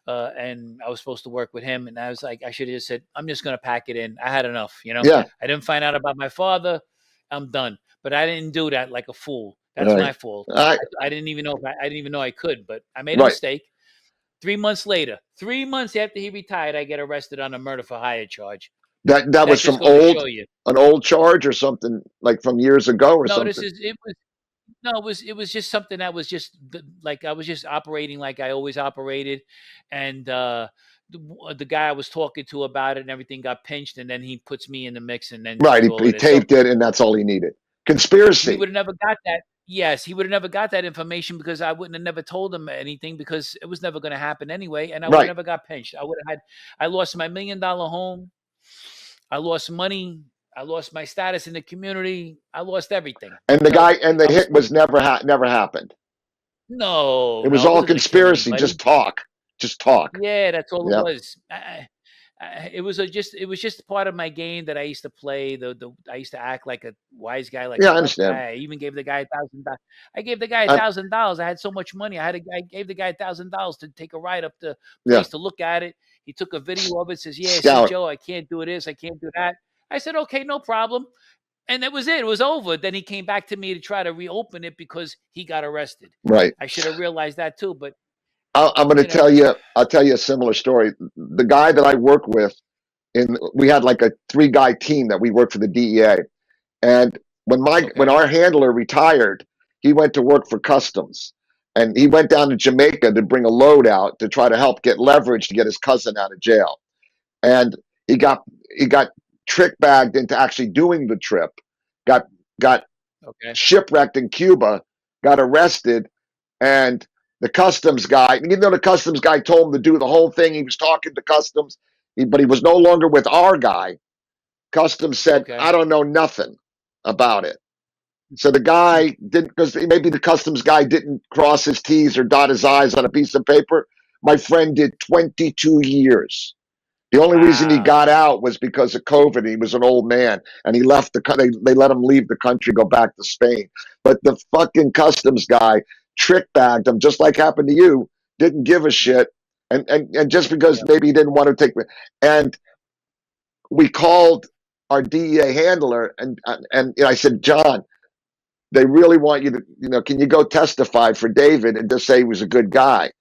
and I was supposed to work with him. And I was like, I should have just said, I'm just going to pack it in. I had enough. yeah, I didn't find out about my father. I'm done. But I didn't do that like a fool. That's right, my fault. I, I didn't even know if I didn't even know I could, but I made a right. mistake. 3 months later, 3 months after he retired, I get arrested on a murder for hire charge. That That was just from goes to show you. an old charge or something like from years ago or No, this something. is it was no, it was just something that was just like I was just operating like I always operated, and the guy I was talking to about it and everything got pinched, and then he puts me in the mix, and then Right. did He, all of he this. So taped it, and that's all he needed. he Conspiracy. would have never got that. Yes, he would have never got that information because I wouldn't have never told him anything because it was never going to happen anyway, and I would have Right. never got pinched. I lost my $1 million home. I lost money. I lost my status in the community. I lost everything. And the guy So and the I was hit was supposed. never happened. No, It was no, it all wasn't to kill conspiracy. anybody. Just talk. Just talk. Yeah, that's all it Yeah. was. It was just part of my game that I used to play. I used to act like a wise guy, like a Yeah, I tough understand. guy. I even gave the guy $1,000. I gave the guy a I, thousand dollars. I had so much money. I gave the guy $1,000 to take a ride up the yeah. place to look at it. He took a video of it. Says, "Yeah, see, Scout. Joe, I can't do this. I can't do that." I said, "Okay, no problem." And that was it. It was over. Then he came back to me to try to reopen it because he got arrested. Right. I should have realized that too, but I'm going to you know, tell you. I'll tell you a similar story. The guy that I work with, we had like a 3 guy team that we worked for the DEA. And when okay, our handler retired, he went to work for customs, and he went down to Jamaica to bring a load out to try to help get leverage to get his cousin out of jail. And he got trick bagged into actually doing the trip. Got got okay, shipwrecked in Cuba. Got arrested, and the customs guy, even though the customs guy told him to do the whole thing, he was talking to customs, but he was no longer with our guy. Customs said, okay. "I don't know nothing about it." So the Hmm. guy didn't, because maybe the customs guy didn't cross his T's or dot his I's on a piece of paper. My friend did 22 years. The only reason he Wow. got out was because of COVID. He was an old man, and he left they let him leave the country, go back to Spain. But the fucking customs guy trick bagged him, just like happened to you. Didn't give a Yep, shit, and just because yep. maybe he didn't want to take. And we called our DEA handler, and I said, John, they really want you to, can you go testify for David and just say he was a good guy,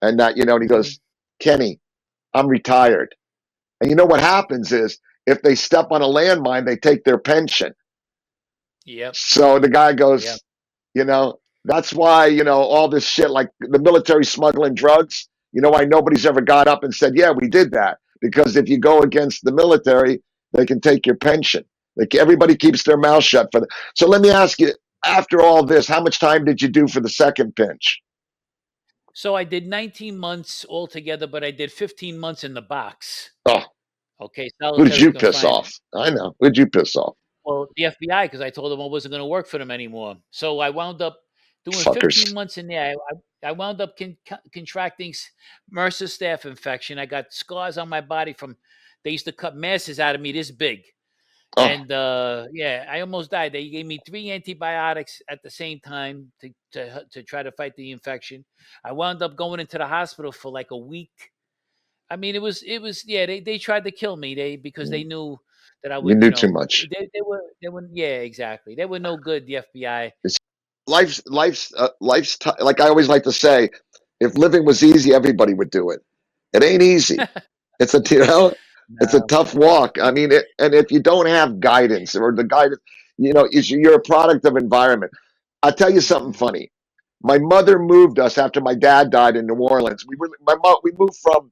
and that, and he Mhm. goes, Kenny, I'm retired. And you know what happens is if they step on a landmine, they take their pension. Yep, So the guy yep. goes, that's why, all this shit like the military smuggling drugs, why nobody's ever got up and said, yeah, we did that. Because if you go against the military, they can take your pension. Like everybody keeps their mouth shut for that. So let me ask you, after all this, how much time did you do for the second pinch? So I did 19 months altogether, but I did 15 months in the box. Oh, Okay, who did solitary you piss off? confinement. I know. Who did you piss off? Well, the FBI, because I told them I wasn't going to work for them anymore. So I wound up doing 15 Fuckers. months in there. I wound up contracting MRSA staph infection. I got scars on my body from, they used to cut masses out of me this big. Oh, And yeah, I almost died. They gave me 3 antibiotics at the same time to try to fight the infection. I wound up going into the hospital for like a week. I mean, it was yeah. They tried to kill me. Because they knew that I you would. knew too much. They were yeah, exactly. They were no good. The FBI. Like I always like to say, if living was easy, everybody would do it. It ain't easy. It's a it's a No. tough walk. I mean, and if you don't have guidance or the guidance, you're a product of environment. I'll tell you something Mhm. funny. My mother moved us after my dad died in New Orleans. We moved from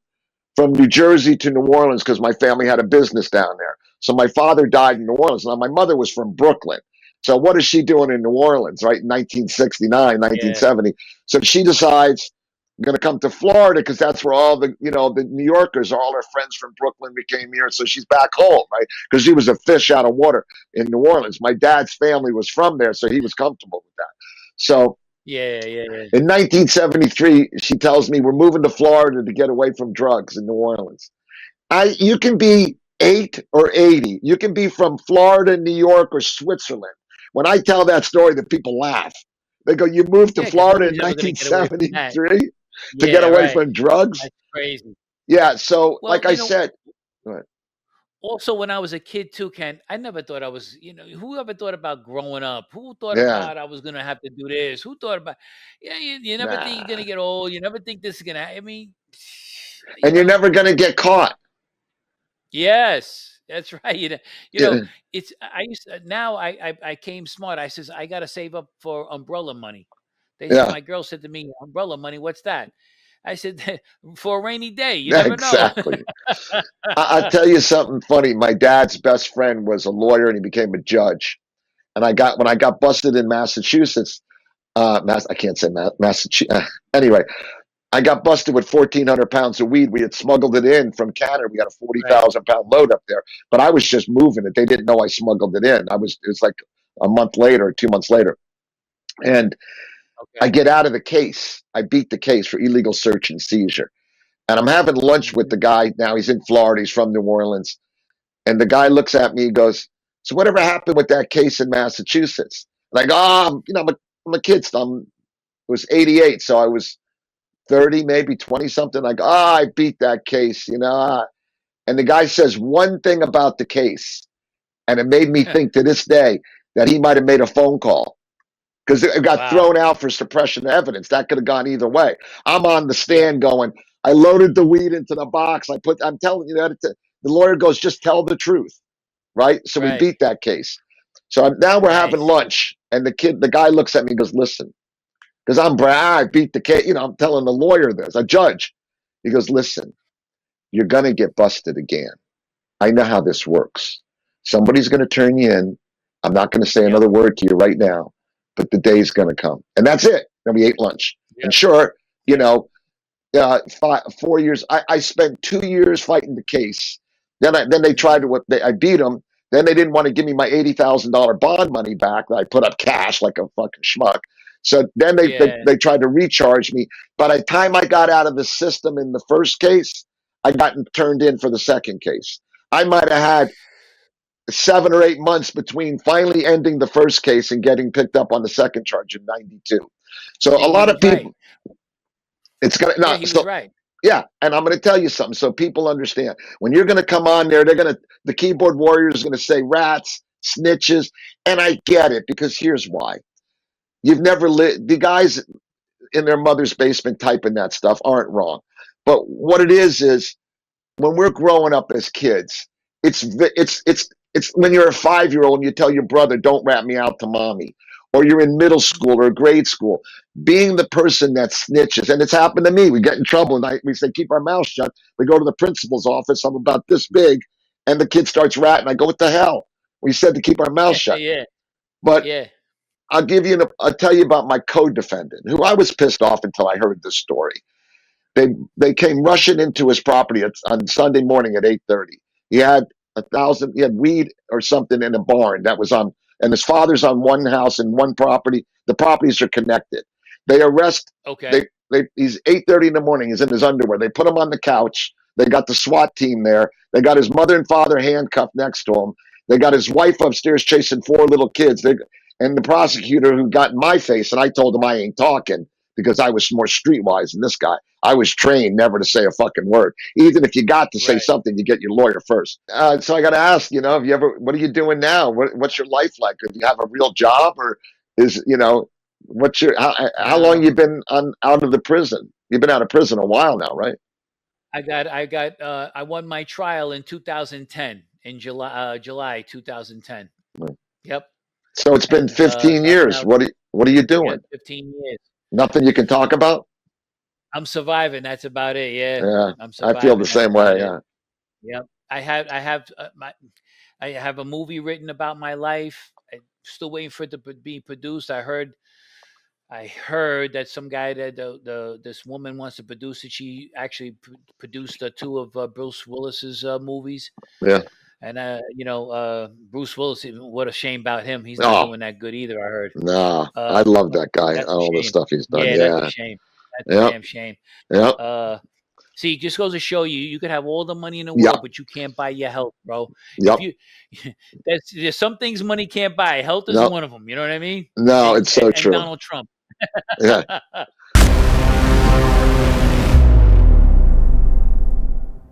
from New Jersey to New Orleans because my family had a business down there. So my father died in New Orleans. Now my mother was from Brooklyn. So what is she doing in New Orleans, right? In 1969, Yeah. 1970. So she decides I'm going to come to Florida because that's where all the, the New Yorkers, all her friends from Brooklyn became here. So she's back home, right? Because she was a fish out of water in New Orleans. My dad's family was from there, so he was comfortable with that. So Yeah, yeah, yeah. in 1973, she tells me we're moving to Florida to get away from drugs in New Orleans. You can be 8 or 80. You can be from Florida, New York, or Switzerland. When I tell that story, the people laugh. They go, "You moved to Yeah, because Florida in nobody's ever gonna get away from that. 1973 to get Yeah, away right. from drugs?" That's crazy. Yeah. So, Well, like I said, also when I was a kid too, Ken, I never thought I was, who ever thought about growing up? Who thought yeah, about I was gonna have to do this? Who thought about yeah, you never think you're gonna nah. get old, you never think this is gonna I mean, And you're never going to get caught. yes, that's right. Yeah. It's I used to, now I came smart. I says I gotta save up for umbrella money. Yeah, My girl said to me, umbrella money, what's that? I said, for a rainy day. You never know. exactly. I'll tell you something funny. My dad's best friend was a lawyer and he became a judge. And when I got busted in Massachusetts, I can't say Massachusetts. Anyway, I got busted with 1,400 pounds of weed. We had smuggled it in from Canada. We had a forty Right. thousand pound load up there, but I was just moving it. They didn't know I smuggled it in. It was like a month later, 2 months later, and I Okay. get out of the case. I beat the case for illegal search and seizure, and I'm having lunch with Mhm. the guy. Now he's in Florida. He's from New Orleans, and the guy looks at me. He goes, "So whatever happened with that case in Massachusetts?" Like, I'm a kid. It was '88, so I was 30, maybe 20 something. Like, I beat that case. And the guy says one thing about the case, and it made me think to this day that he might have made a phone call because it got Wow. thrown out for suppression of evidence. That could have gone either way. I'm on the Yeah. stand going, I loaded the weed into the box. I'm telling you that the lawyer goes, just tell the truth. Right. So we Right. beat that case. So now we're having Nice. lunch, and the guy looks at me and goes, listen, because I beat the case. I'm telling the lawyer this, a judge. He goes, listen, you're going to get busted again. I know how this works. Somebody's going to turn you in. I'm not going to say Yep. another word to you right now, but the day's going to come. And that's it. Then we ate lunch. And Yep. sure, you Yep. know, 4 years. I spent 2 years fighting the case. Then they tried Mhm. to. I beat them. Then they didn't want to give me my $80,000 bond money back that I put up cash like a fucking schmuck. So then Yeah. they tried to recharge me. By the time I got out of the system in the first case, I got turned in for the second case. I might have had 7 or 8 months between finally ending the first case and getting picked up on the second charge in '92. So a See, he lot of was right. people, it's gonna Yeah, not he was so right. yeah, and I'm going to tell you something so people understand. When you're going to come on there, the keyboard warriors are going to say rats, snitches, and I get it because here's why. You've never the guys in their mother's basement typing that stuff aren't wrong. But what it is when we're growing up as kids, it's when you're a 5-year-old and you tell your brother, "Don't rat me out to mommy," or you're in middle Mhm. school or grade school, being the person that snitches, and it's happened to me. We get in trouble, and we say, "Keep our mouth shut." We go to the principal's office. I'm about this big, and the kid starts ratting. I go, "What the hell?" We said to keep our mouth shut. Yeah. But Yeah. I'll tell you about my co-defendant, who I was pissed off until I heard this story. They came rushing into his property on Sunday morning at 8:30. He had he had weed or something in a barn that was on, and his father's on one house and one property. The properties are connected. They arrest. Okay. He's 8:30 in the morning. He's in his underwear. They put him on the couch. They got the SWAT team there. They got his mother and father handcuffed next to him. They got his wife upstairs chasing 4 little kids. And the prosecutor who got in my face, and I told him I ain't talking because I was more streetwise than this guy. I was trained never to say a fucking word. Even if you got to say Right. something, you get your lawyer first. So I got to ask, have you ever? What are you doing now? What's your life like? Do you have a real job, or what's your how long No. you been out of the prison? You've been out of prison a while now, right? I won my trial in 2010 in July 2010. Yep. So it's been And 15 so I've been years. out, What are you yeah, doing? 15 years. Nothing you can talk about? I'm surviving. That's about it. Yeah, Yeah, I'm I feel the surviving. That's same about way. it. Yeah, Yep. I have a movie written about my life. I'm still waiting for it to be produced. I heard that some guy that this woman wants to produce it. She actually produced two of Bruce Willis's movies, yeah. and Bruce Willis. What a shame about him. He's not Oh doing that good either. I heard. no, I love that guy. That's a All the shame. stuff he's done. Yeah, that's a Yeah. shame. That's a Yep. damn shame. Yep. Uh, See, it just goes to show you, you could have all the money in the world, Yep. but you can't buy your health, bro. If Yep. you, there's some things money can't buy. Health is No. one of them. You know what I mean? No, And it's so and true. Donald Trump. Yeah.